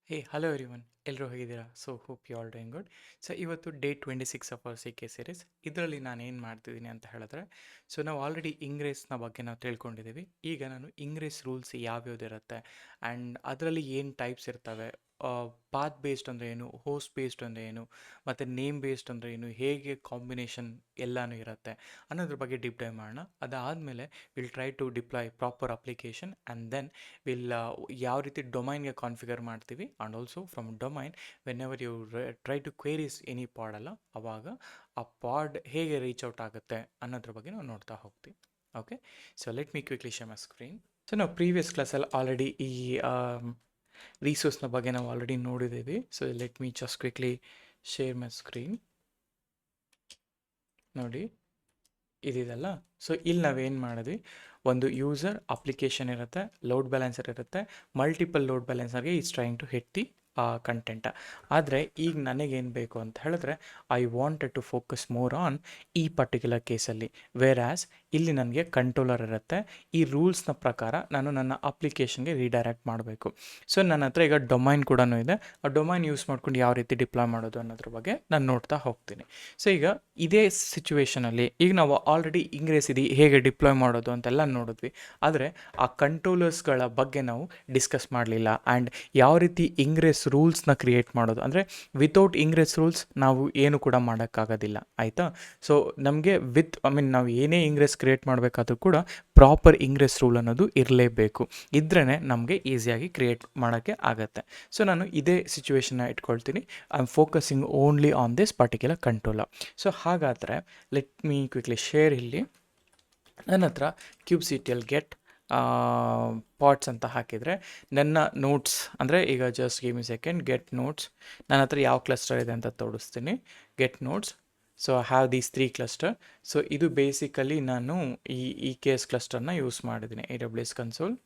Hello everyone, ಎಲ್ಲರೂ ಹೇಗಿದ್ದೀರಾ? So hope you all doing good. So ಇವತ್ತು day 26 of our C K series. ಇದರಲ್ಲಿ ನಾನು ಏನು ಮಾಡ್ತಿದ್ದೀನಿ ಅಂತ ಹೇಳಿದ್ರೆ, ಸೊ ನಾವು ಆಲ್ರೆಡಿ ಇಂಗ್ರೇಸ್ನ ಬಗ್ಗೆ ನಾವು ತಿಳ್ಕೊಂಡಿದ್ದೀವಿ. ಈಗ ನಾನು ಇಂಗ್ರೇಸ್ ರೂಲ್ಸ್ ಯಾವ್ಯಾವ್ದು ಇರುತ್ತೆ ಆ್ಯಂಡ್ ಅದರಲ್ಲಿ ಏನು ಟೈಪ್ಸ್ ಇರ್ತವೆ, ಪಾತ್ ಬೇಸ್ಡ್ ಅಂದರೆ ಏನು, ಹೋಸ್ಟ್ ಬೇಸ್ಡ್ ಅಂದರೆ ಏನು, ಮತ್ತು ನೇಮ್ ಬೇಸ್ಡ್ ಅಂದರೆ ಏನು, ಹೇಗೆ ಕಾಂಬಿನೇಷನ್ ಎಲ್ಲನೂ ಇರುತ್ತೆ ಅನ್ನೋದ್ರ ಬಗ್ಗೆ ಡೀಪ್ ಡೈವ್ ಮಾಡೋಣ. ಅದಾದಮೇಲೆ will try to deploy proper application and then will ಯಾವ ರೀತಿ ಡೊಮೈನ್ಗೆ ಕಾನ್ಫಿಗರ್ ಮಾಡ್ತೀವಿ and also from domain whenever you try to queries any pod ಅಲ್ಲ, ಅವಾಗ ಆ ಪಾಡ್ ಹೇಗೆ ರೀಚ್ ಔಟ್ ಆಗುತ್ತೆ ಅನ್ನೋದ್ರ ಬಗ್ಗೆ ನಾವು ನೋಡ್ತಾ ಹೋಗ್ತೀವಿ. Okay, so let me quickly share my screen. So ನಾವು ಪ್ರೀವಿಯಸ್ ಕ್ಲಾಸಲ್ಲಿ ಆಲ್ರೆಡಿ ಈ ರಿಸೋರ್ಸ್ನ ಬಗ್ಗೆ ನಾವು ಆಲ್ರೆಡಿ ನೋಡಿದ್ದೀವಿ. So let me just quickly share my screen. ನೋಡಿ ಇದಿದೆಲ್ಲ. ಸೊ ಇಲ್ಲಿ ನಾವೇನು ಮಾಡಿದ್ವಿ, ಒಂದು ಯೂಸರ್ ಅಪ್ಲಿಕೇಶನ್ ಇರುತ್ತೆ, ಲೋಡ್ ಬ್ಯಾಲೆನ್ಸರ್ ಇರುತ್ತೆ, ಮಲ್ಟಿಪಲ್ ಲೋಡ್ ಬ್ಯಾಲೆನ್ಸರ್ಗೆ is trying to hit the content. ಆದರೆ ಈಗ ನನಗೇನು ಬೇಕು ಅಂತ ಹೇಳಿದ್ರೆ, I wanted to focus more on ಈ ಪರ್ಟಿಕ್ಯುಲರ್ ಕೇಸಲ್ಲಿ. ವೇರ್ ಆ್ಯಸ್ ಇಲ್ಲಿ ನನಗೆ ಕಂಟ್ರೋಲರ್ ಇರುತ್ತೆ. ಈ ರೂಲ್ಸ್ನ ಪ್ರಕಾರ ನಾನು ನನ್ನ ಅಪ್ಲಿಕೇಶನ್ಗೆ ರೀಡೈರೆಕ್ಟ್ ಮಾಡಬೇಕು. ಸೊ ನನ್ನ ಹತ್ರ ಈಗ ಡೊಮೈನ್ ಕೂಡ ಇದೆ. ಆ ಡೊಮೈನ್ ಯೂಸ್ ಮಾಡ್ಕೊಂಡು ಯಾವ ರೀತಿ ಡಿಪ್ಲಾಯ್ ಮಾಡೋದು ಅನ್ನೋದ್ರ ಬಗ್ಗೆ ನಾನು ನೋಡ್ತಾ ಹೋಗ್ತೀನಿ. ಸೊ ಈಗ ಇದೇ ಸಿಚುವೇಷನಲ್ಲಿ ಈಗ ನಾವು ಆಲ್ರೆಡಿ ಇಂಗ್ರೇಸ್ ಇದೆ ಹೇಗೆ ಡಿಪ್ಲಾಯ್ ಮಾಡೋದು ಅಂತೆಲ್ಲ ನೋಡಿದ್ವಿ. ಆದರೆ ಆ ಕಂಟ್ರೋಲರ್ಸ್ಗಳ ಬಗ್ಗೆ ನಾವು ಡಿಸ್ಕಸ್ ಮಾಡಲಿಲ್ಲ. ಆ್ಯಂಡ್ ಯಾವ ರೀತಿ ಇಂಗ್ರೇಸ್ ರೂಲ್ಸ್ನ ಕ್ರಿಯೇಟ್ ಮಾಡೋದು, ಅಂದರೆ ವಿತೌಟ್ ಇಂಗ್ರೇಸ್ ರೂಲ್ಸ್ ನಾವು ಏನು ಕೂಡ ಮಾಡೋಕ್ಕಾಗೋದಿಲ್ಲ, ಆಯಿತಾ? ಸೊ ನಮಗೆ ನಾವು ಏನೇ ಇಂಗ್ರೇಸ್ ಕ್ರಿಯೇಟ್ ಮಾಡಬೇಕಾದ್ರೂ ಕೂಡ ಪ್ರಾಪರ್ ಇಂಗ್ರೇಸ್ ರೂಲ್ ಅನ್ನೋದು ಇರಲೇಬೇಕು. ಇದ್ರೇ ನಮಗೆ ಈಸಿಯಾಗಿ ಕ್ರಿಯೇಟ್ ಮಾಡೋಕ್ಕೆ ಆಗುತ್ತೆ. ಸೊ ನಾನು ಇದೇ ಸಿಚುವೇಶನ್ನ ಇಟ್ಕೊಳ್ತೀನಿ. I am focusing only on this particular controller. So ಹಾಗಾದರೆ ಲೆಟ್ ಮೀ ಕ್ವಿಕ್ಲಿ ಶೇರ್. ಇಲ್ಲಿ ನನ್ನ ಹತ್ರ ಕ್ಯೂಬ್ಸಿಟಿಯಲ್ಲಿ ಗೆಟ್ ಪಾಟ್ಸ್ ಅಂತ ಹಾಕಿದರೆ ನನ್ನ ನೋಟ್ಸ್, ಅಂದರೆ ಈಗ just give me second, get notes, ನನ್ನ ಹತ್ರ ಯಾವ ಕ್ಲಸ್ಟರ್ ಇದೆ ಅಂತ ತೋರಿಸ್ತೀನಿ. Get notes, so I have these 3 cluster. So ಇದು ಬೇಸಿಕಲಿ ನಾನು ಈ ಕೇಸ್ ಕ್ಲಸ್ಟರ್ನ ಯೂಸ್ ಮಾಡಿದ್ದೀನಿ, AWS ಕನ್ಸೋಲ್.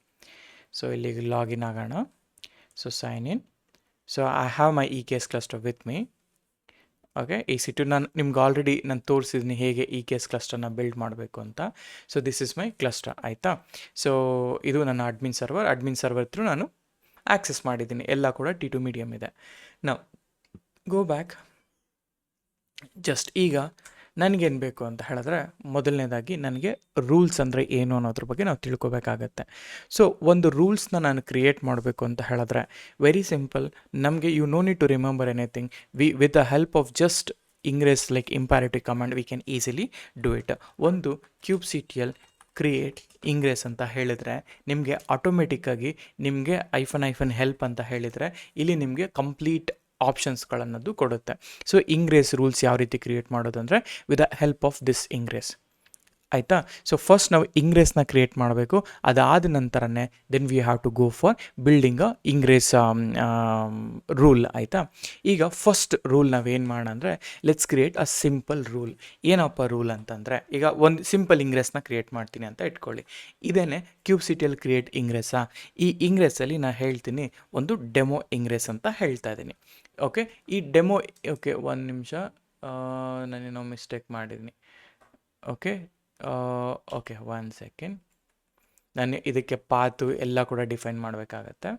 ಸೊ ಇಲ್ಲಿಗೆ ಲಾಗಿನ್ ಆಗೋಣ. So sign in. So I have my case cluster with me. Okay, ಈ ಸಿಟ್ಟು ನಾನು ನಿಮ್ಗೆ ಆಲ್ರೆಡಿ ನಾನು ತೋರಿಸಿದ್ದೀನಿ ಹೇಗೆ ಕೇಸ್ ಕ್ಲಸ್ಟರ್ನ ಬಿಲ್ಡ್ ಮಾಡಬೇಕು ಅಂತ. So this is my cluster, ಆಯಿತಾ? ಸೊ ಇದು ನನ್ನ ಅಡ್ಮಿನ್ ಸರ್ವರ್ ಥ್ರೂ ನಾನು ಆಕ್ಸೆಸ್ ಮಾಡಿದ್ದೀನಿ. ಎಲ್ಲ ಕೂಡ T2 ಮೀಡಿಯಮ್ ಇದೆ. ನಾವು ಗೋ ಬ್ಯಾಕ್. ಜಸ್ಟ್ ಈಗ ನನಗೇನು ಬೇಕು ಅಂತ ಹೇಳಿದ್ರೆ, ಮೊದಲನೇದಾಗಿ ನನಗೆ ರೂಲ್ಸ್ ಅಂದರೆ ಏನು ಅನ್ನೋದ್ರ ಬಗ್ಗೆ ನಾವು ತಿಳ್ಕೊಬೇಕಾಗತ್ತೆ. ಸೊ ಒಂದು ರೂಲ್ಸ್ನ ನಾನು ಕ್ರಿಯೇಟ್ ಮಾಡಬೇಕು ಅಂತ ಹೇಳಿದ್ರೆ ವೆರಿ ಸಿಂಪಲ್. ನಮಗೆ you know need to remember anything. With the help of just ingress like imperative command we can easily do it. ಒಂದು ಕ್ಯೂಬ್ಸಿಟಿಯಲ್ಲಿ ಕ್ರಿಯೇಟ್ ಇಂಗ್ರೇಸ್ ಅಂತ ಹೇಳಿದರೆ ನಿಮಗೆ ಆಟೋಮೆಟಿಕ್ಕಾಗಿ ನಿಮಗೆ ಐಫನ್ ಹೆಲ್ಪ್ ಅಂತ ಹೇಳಿದರೆ ಇಲ್ಲಿ ನಿಮಗೆ ಕಂಪ್ಲೀಟ್ ಆಪ್ಷನ್ಸ್ಗಳನ್ನದು ಕೊಡುತ್ತೆ. ಸೊ ಇಂಗ್ರೇಸ್ ರೂಲ್ಸ್ ಯಾವ ರೀತಿ ಕ್ರಿಯೇಟ್ ಮಾಡೋದು ಅಂದರೆ with the help of this ingress, ಆಯಿತಾ? ಸೊ ಫಸ್ಟ್ ನಾವು ಇಂಗ್ರೇಸ್ನ ಕ್ರಿಯೇಟ್ ಮಾಡಬೇಕು. ಅದಾದ ನಂತರನೇ then we have to go for building a ingress rule, ಆಯಿತಾ? ಈಗ ಫಸ್ಟ್ ರೂಲ್ ನಾವೇನು ಮಾಡೋಣ ಅಂದರೆ, let's create a simple rule. ಏನಪ್ಪ ರೂಲ್ ಅಂತಂದರೆ, ಈಗ ಒಂದು ಸಿಂಪಲ್ ಇಂಗ್ರೇಸ್ನ ಕ್ರಿಯೇಟ್ ಮಾಡ್ತೀನಿ ಅಂತ ಇಟ್ಕೊಳ್ಳಿ. ಇದೇನೆ ಕ್ಯೂಬ್ಸಿಟಿಯಲ್ಲಿ ಕ್ರಿಯೇಟ್ ಇಂಗ್ರೇಸಾ? ಈ ಇಂಗ್ರೇಸಲ್ಲಿ ನಾನು ಹೇಳ್ತೀನಿ ಒಂದು ಡೆಮೋ ಇಂಗ್ರೇಸ್ ಅಂತ ಹೇಳ್ತಾ ಇದ್ದೀನಿ. ಓಕೆ, ಈ ಡೆಮೋ, ಓಕೆ ಒಂದು ನಿಮಿಷ, ನಾನೇನೋ ಮಿಸ್ಟೇಕ್ ಮಾಡಿದ್ದೀನಿ. Okay 1 second. ನಾನು ಇದಕ್ಕೆ ಪಾತು ಎಲ್ಲ ಕೂಡ ಡಿಫೈನ್ ಮಾಡಬೇಕಾಗತ್ತೆ.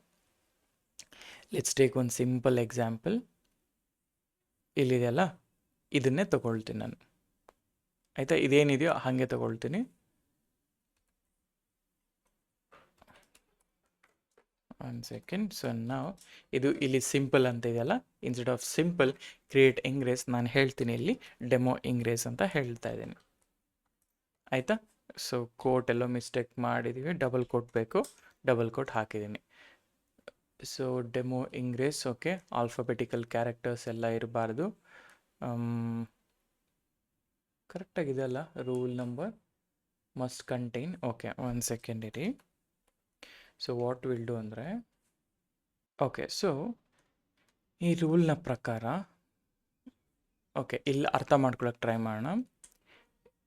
ಲೆಟ್ಸ್ ಟೇಕ್ ಒಂದು ಸಿಂಪಲ್ ಎಕ್ಸಾಂಪಲ್. ಇಲ್ಲಿದೆಯಲ್ಲ, ಇದನ್ನೇ ತಗೊಳ್ತೀನಿ ನಾನು, ಆಯಿತಾ? ಇದೇನಿದೆಯೋ ಹಾಗೆ ತಗೊಳ್ತೀನಿ. One second. ಸೊ ನಾವು ಇದು ಇಲ್ಲಿ ಸಿಂಪಲ್ ಅಂತ ಇದೆಯಲ್ಲ, instead of simple create ingress ನಾನು ಹೇಳ್ತೀನಿ ಇಲ್ಲಿ ಡೆಮೋ ಇಂಗ್ರೇಸ್ ಅಂತ ಹೇಳ್ತಾ ಇದ್ದೀನಿ, ಆಯಿತಾ? ಸೊ ಕೋಟ್ ಎಲ್ಲೋ ಮಿಸ್ಟೇಕ್ ಮಾಡಿದ್ದೀವಿ, ಡಬಲ್ ಕೋಟ್ ಬೇಕು, ಡಬಲ್ ಕೋಟ್ ಹಾಕಿದ್ದೀನಿ. So demo ingress, okay, alphabetical characters ಎಲ್ಲ ಇರಬಾರ್ದು. ಕರೆಕ್ಟಾಗಿದೆ ಅಲ್ಲ? Rule number must contain, okay 1 second ಇರಿ. ಸೊ ವಾಟ್ ವಿಲ್ ಡೂ ಅಂದರೆ, ಓಕೆ, ಸೊ ಈ ರೂಲ್ನ ಪ್ರಕಾರ, ಓಕೆ ಇಲ್ಲಿ ಅರ್ಥ ಮಾಡ್ಕೊಳಕ್ಕೆ ಟ್ರೈ ಮಾಡೋಣ.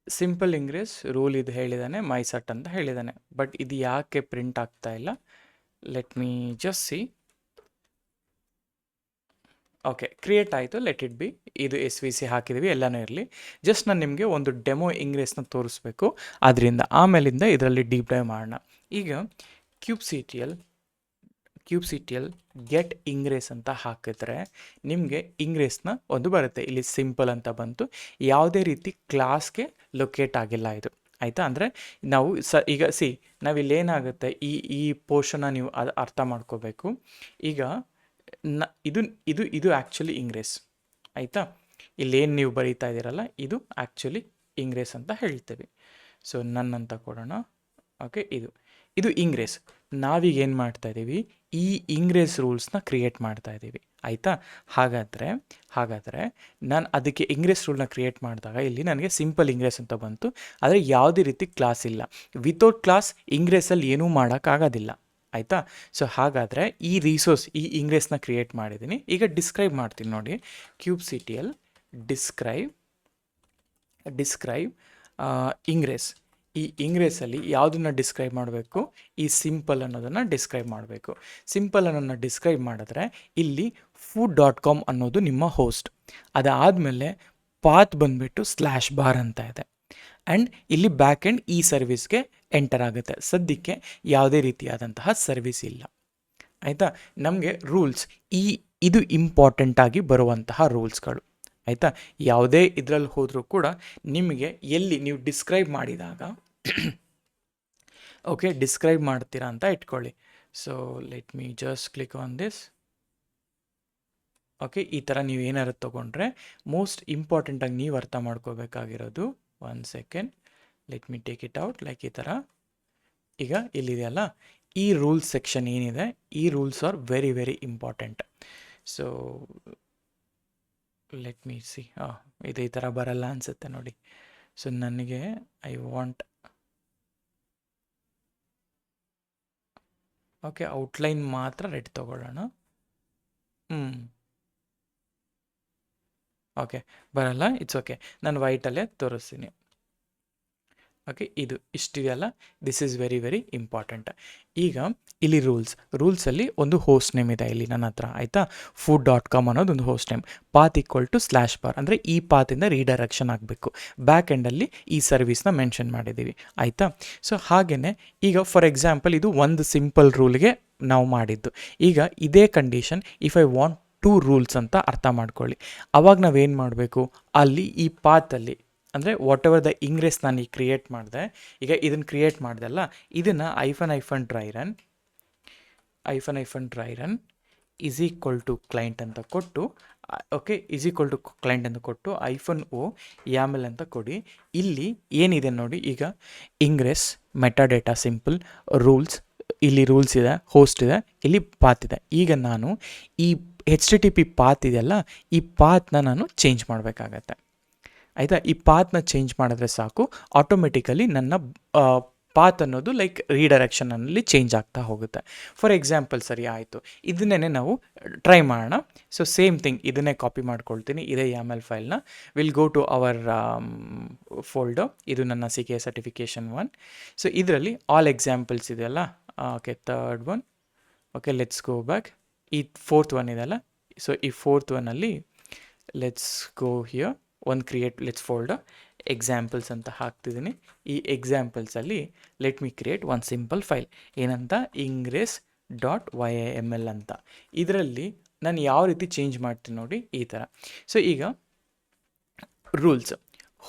ಸಿಂಪಲ್ ಇಂಗ್ರೇಸ್ ರೂಲ್ ಇದು ಹೇಳಿದ್ದಾನೆ, ಮೈ ಸಟ್ ಅಂತ ಹೇಳಿದ್ದಾನೆ. ಬಟ್ ಇದು ಯಾಕೆ ಪ್ರಿಂಟ್ ಆಗ್ತಾ ಇಲ್ಲ? Let me just C. Okay, create ಆಯಿತು, ಲೆಟ್ ಇಟ್ ಬಿ. ಇದು SVC ಹಾಕಿದ್ದೀವಿ, ಎಲ್ಲನೂ ಇರಲಿ. ಜಸ್ಟ್ ನಾನು ನಿಮಗೆ ಒಂದು ಡೆಮೋ ಇಂಗ್ರೇಸ್ನ ತೋರಿಸ್ಬೇಕು, ಅದರಿಂದ ಆಮೇಲಿಂದ ಇದರಲ್ಲಿ ಡೀಪ್ ಡೈವ್ ಮಾಡೋಣ. ಈಗ ಕ್ಯೂಬ್ಸಿಟಿಯಲ್ಲಿ ಕ್ಯೂಬ್ಸಿಟಿಯಲ್ಲಿ ಗೆಟ್ ಇಂಗ್ರೆಸ್ ಅಂತ ಹಾಕಿದ್ರೆ ನಿಮಗೆ ಇಂಗ್ರೆಸ್ನ ಒಂದು ಬರುತ್ತೆ. ಇಲ್ಲಿ ಸಿಂಪಲ್ ಅಂತ ಬಂತು, ಯಾವುದೇ ರೀತಿ ಕ್ಲಾಸ್ಗೆ ಲೊಕೇಟ್ ಆಗಿಲ್ಲ ಇದು, ಆಯಿತಾ. ಅಂದರೆ ನಾವು ಈಗ ನಾವಿಲ್ಲೇನಾಗುತ್ತೆ, ಈ ಪೋರ್ಷನ್ನ ನೀವು ಅರ್ಥ ಮಾಡ್ಕೋಬೇಕು. ಈಗ ಇದು ಇದು ಇದು ಆ್ಯಕ್ಚುಲಿ ಇಂಗ್ರೆಸ್, ಆಯಿತಾ. ಇಲ್ಲೇನು ನೀವು ಬರೀತಾ ಇದ್ದೀರಲ್ಲ ಇದು ಆ್ಯಕ್ಚುಲಿ ಇಂಗ್ರೆಸ್ ಅಂತ ಹೇಳ್ತೀವಿ. ಸೊ ಅಂತ ಕೊಡೋಣ. ಓಕೆ, ಇದು ಇಂಗ್ರೆಸ್. ನಾವೀಗ ಏನು ಮಾಡ್ತಾ ಇದ್ದೀವಿ, ಈ ಇಂಗ್ರೆಸ್ ರೂಲ್ಸ್ನ ಕ್ರಿಯೇಟ್ ಮಾಡ್ತಾ ಇದ್ದೀವಿ, ಆಯಿತಾ. ಹಾಗಾದರೆ ನಾನು ಅದಕ್ಕೆ ಇಂಗ್ರೆಸ್ ರೂಲ್ನ ಕ್ರಿಯೇಟ್ ಮಾಡಿದಾಗ ಇಲ್ಲಿ ನನಗೆ ಸಿಂಪಲ್ ಇಂಗ್ರೆಸ್ ಅಂತ ಬಂತು, ಆದರೆ ಯಾವುದೇ ರೀತಿ ಕ್ಲಾಸ್ ಇಲ್ಲ. ವಿತೌಟ್ ಕ್ಲಾಸ್ ಇಂಗ್ರೆಸ್ಸಲ್ಲಿ ಏನೂ ಮಾಡೋಕ್ಕಾಗೋದಿಲ್ಲ, ಆಯಿತಾ. ಸೊ ಹಾಗಾದರೆ ಈ ಇಂಗ್ರೆಸ್ನ ಕ್ರಿಯೇಟ್ ಮಾಡಿದ್ದೀನಿ. ಈಗ ಡಿಸ್ಕ್ರೈಬ್ ಮಾಡ್ತೀನಿ ನೋಡಿ. ಕ್ಯೂಬ್ಸಿಟಿಯಲ್ಲಿ ಡಿಸ್ಕ್ರೈಬ್ ಇಂಗ್ರೆಸ್. ಈ ಇಂಗ್ರೆಸ್ಸಲ್ಲಿ ಯಾವುದನ್ನು ಡಿಸ್ಕ್ರೈಬ್ ಮಾಡಬೇಕು, ಈ ಸಿಂಪಲ್ ಅನ್ನೋದನ್ನು ಡಿಸ್ಕ್ರೈಬ್ ಮಾಡಬೇಕು. ಸಿಂಪಲ್ ಅನ್ನೋದನ್ನು ಡಿಸ್ಕ್ರೈಬ್ ಮಾಡಿದ್ರೆ ಇಲ್ಲಿ food.com ಅನ್ನೋದು ನಿಮ್ಮ ಹೋಸ್ಟ್, ಅದಾದಮೇಲೆ ಪಾತ್ ಬಂದುಬಿಟ್ಟು /bar ಅಂತ ಇದೆ, ಆ್ಯಂಡ್ ಇಲ್ಲಿ ಬ್ಯಾಕ್ ಎಂಡ್ ಈ ಸರ್ವಿಸ್ಗೆ ಎಂಟರ್ ಆಗುತ್ತೆ. ಸದ್ಯಕ್ಕೆ ಯಾವುದೇ ರೀತಿಯಾದಂತಹ ಸರ್ವಿಸ್ ಇಲ್ಲ, ಆಯಿತಾ. ನಮಗೆ ರೂಲ್ಸ್ ಇದು ಇಂಪಾರ್ಟೆಂಟಾಗಿ ಬರುವಂತಹ ರೂಲ್ಸ್ಗಳು, ಆಯಿತಾ. ಯಾವುದೇ ಇದರಲ್ಲಿ ಹೋದರೂ ಕೂಡ ನಿಮಗೆ ಎಲ್ಲಿ ನೀವು ಡಿಸ್ಕ್ರೈಬ್ ಮಾಡಿದಾಗ ಓಕೆ ಡಿಸ್ಕ್ರೈಬ್ ಮಾಡ್ತೀರಾ ಅಂತ ಇಟ್ಕೊಳ್ಳಿ. So let me just click on this. Okay, ಈ ಥರ ನೀವು ಏನಾರು ತೊಗೊಂಡ್ರೆ ಮೋಸ್ಟ್ ಇಂಪಾರ್ಟೆಂಟಾಗಿ ನೀವು ಅರ್ಥ ಮಾಡ್ಕೋಬೇಕಾಗಿರೋದು, 1 second, let me take it out, like ಈ ಥರ. ಈಗ ಇಲ್ಲಿದೆಯಲ್ಲ, ಈ ರೂಲ್ಸ್ ಸೆಕ್ಷನ್ ಏನಿದೆ, ಈ rules are very very important. So let me see. ಇದು ಈ ಥರ ಬರಲ್ಲ ಅನಿಸುತ್ತೆ ನೋಡಿ. ಸೊ ನನಗೆ ಐ ವಾಂಟ್ ಓಕೆ ಔಟ್ಲೈನ್ ಮಾತ್ರ ರೆಡ್ ತೊಗೊಳ್ಳೋಣ. ಓಕೆ ಬರಲ್ಲ, ಇಟ್ಸ್ ಓಕೆ, ನಾನು ವೈಟಲ್ಲೇ ತೋರಿಸ್ತೀನಿ. ಓಕೆ, ಇಷ್ಟಿದೆಯಲ್ಲ, this is very very important. ಈಗ ಇಲ್ಲಿ ರೂಲ್ಸಲ್ಲಿ ಒಂದು ಹೋಸ್ಟ್ ನೇಮ್ ಇದೆ ಇಲ್ಲಿ ನನ್ನ ಹತ್ರ, ಆಯಿತಾ. food.com ಅನ್ನೋದು ಒಂದು ಹೋಸ್ಟ್ ನೇಮ್, ಪಾತ್ /bar ಅಂದರೆ ಈ ಪಾತಿಂದ ರೀಡೈರೆಕ್ಷನ್ ಆಗಬೇಕು. ಬ್ಯಾಕ್ ಎಂಡಲ್ಲಿ ಈ ಸರ್ವಿಸ್ನ ಮೆನ್ಷನ್ ಮಾಡಿದ್ದೀವಿ, ಆಯಿತಾ. ಸೊ ಹಾಗೆಯೇ ಈಗ ಫಾರ್ ಎಕ್ಸಾಂಪಲ್ ಇದು ಒಂದು ಸಿಂಪಲ್ ರೂಲ್ಗೆ ನಾವು ಮಾಡಿದ್ದು. ಈಗ ಇದೇ condition if I want 2 rules ಅಂತ ಅರ್ಥ ಮಾಡ್ಕೊಳ್ಳಿ. ಅವಾಗ ನಾವೇನು ಮಾಡಬೇಕು, ಅಲ್ಲಿ ಈ ಪಾತಲ್ಲಿ ಅಂದರೆ ವಾಟ್ ಎವರ್ ದ ಇಂಗ್ರೆಸ್ ನಾನು ಈಗ ಕ್ರಿಯೇಟ್ ಮಾಡಿದೆ, ಈಗ ಇದನ್ನು ಕ್ರಿಯೇಟ್ ಮಾಡಿದೆಲ್ಲ, ಇದನ್ನು _dry run is equal to client ಅಂತ ಕೊಟ್ಟು, okay, is equal to client ಅಂತ ಕೊಟ್ಟು -o YAML ಅಂತ ಕೊಡಿ. ಇಲ್ಲಿ ಏನಿದೆ ನೋಡಿ, ಈಗ ಇಂಗ್ರೆಸ್ ಮೆಟಾಡೇಟಾ ಸಿಂಪಲ್ ರೂಲ್ಸ್, ಇಲ್ಲಿ ರೂಲ್ಸ್ ಇದೆ, ಹೋಸ್ಟ್ ಇದೆ, ಇಲ್ಲಿ ಪಾತ್ ಇದೆ. ಈಗ ನಾನು ಈ HTTP ಪಾತ್ ಇದೆಯಲ್ಲ, ಈ ಪಾತ್ನ ನಾನು ಚೇಂಜ್ ಮಾಡಬೇಕಾಗತ್ತೆ, ಆಯಿತಾ. ಈ ಪಾತ್ನ ಚೇಂಜ್ ಮಾಡಿದ್ರೆ ಸಾಕು, ಆಟೋಮೆಟಿಕಲಿ ನನ್ನ ಪಾತ್ ಅನ್ನೋದು ಲೈಕ್ ರೀಡೈರೆಕ್ಷನಲ್ಲಿ ಚೇಂಜ್ ಆಗ್ತಾ ಹೋಗುತ್ತೆ. ಫಾರ್ ಎಕ್ಸಾಂಪಲ್ ಸರಿ ಆಯಿತು, ಇದನ್ನೇ ನಾವು ಟ್ರೈ ಮಾಡೋಣ. ಸೊ ಸೇಮ್ ಥಿಂಗ್, ಇದನ್ನೇ ಕಾಪಿ ಮಾಡ್ಕೊಳ್ತೀನಿ, ಇದೇ YAML ಫೈಲ್ನ. Will go to our folder, ಇದು ನನ್ನ CK ಸರ್ಟಿಫಿಕೇಷನ್ 1. ಸೊ ಇದರಲ್ಲಿ ಆಲ್ ಎಕ್ಸಾಂಪಲ್ಸ್ ಇದೆಯಲ್ಲ, okay, third one, okay, let's go back. ಈ 4th ಒನ್ ಇದೆಯಲ್ಲ, ಸೊ ಈ 4th ಒನ್ನಲ್ಲಿ let's go here, let's folder examples ಅಂತ ಹಾಕ್ತಿದ್ದೀನಿ. ಈ ಎಕ್ಸಾಂಪಲ್ಸಲ್ಲಿ let me create one simple file, ಏನಂತ, ingress.yml ಅಂತ. ಇದರಲ್ಲಿ ನಾನು ಯಾವ ರೀತಿ ಚೇಂಜ್ ಮಾಡ್ತೀನಿ ನೋಡಿ, ಈ ಥರ. ಸೊ ಈಗ ರೂಲ್ಸ್,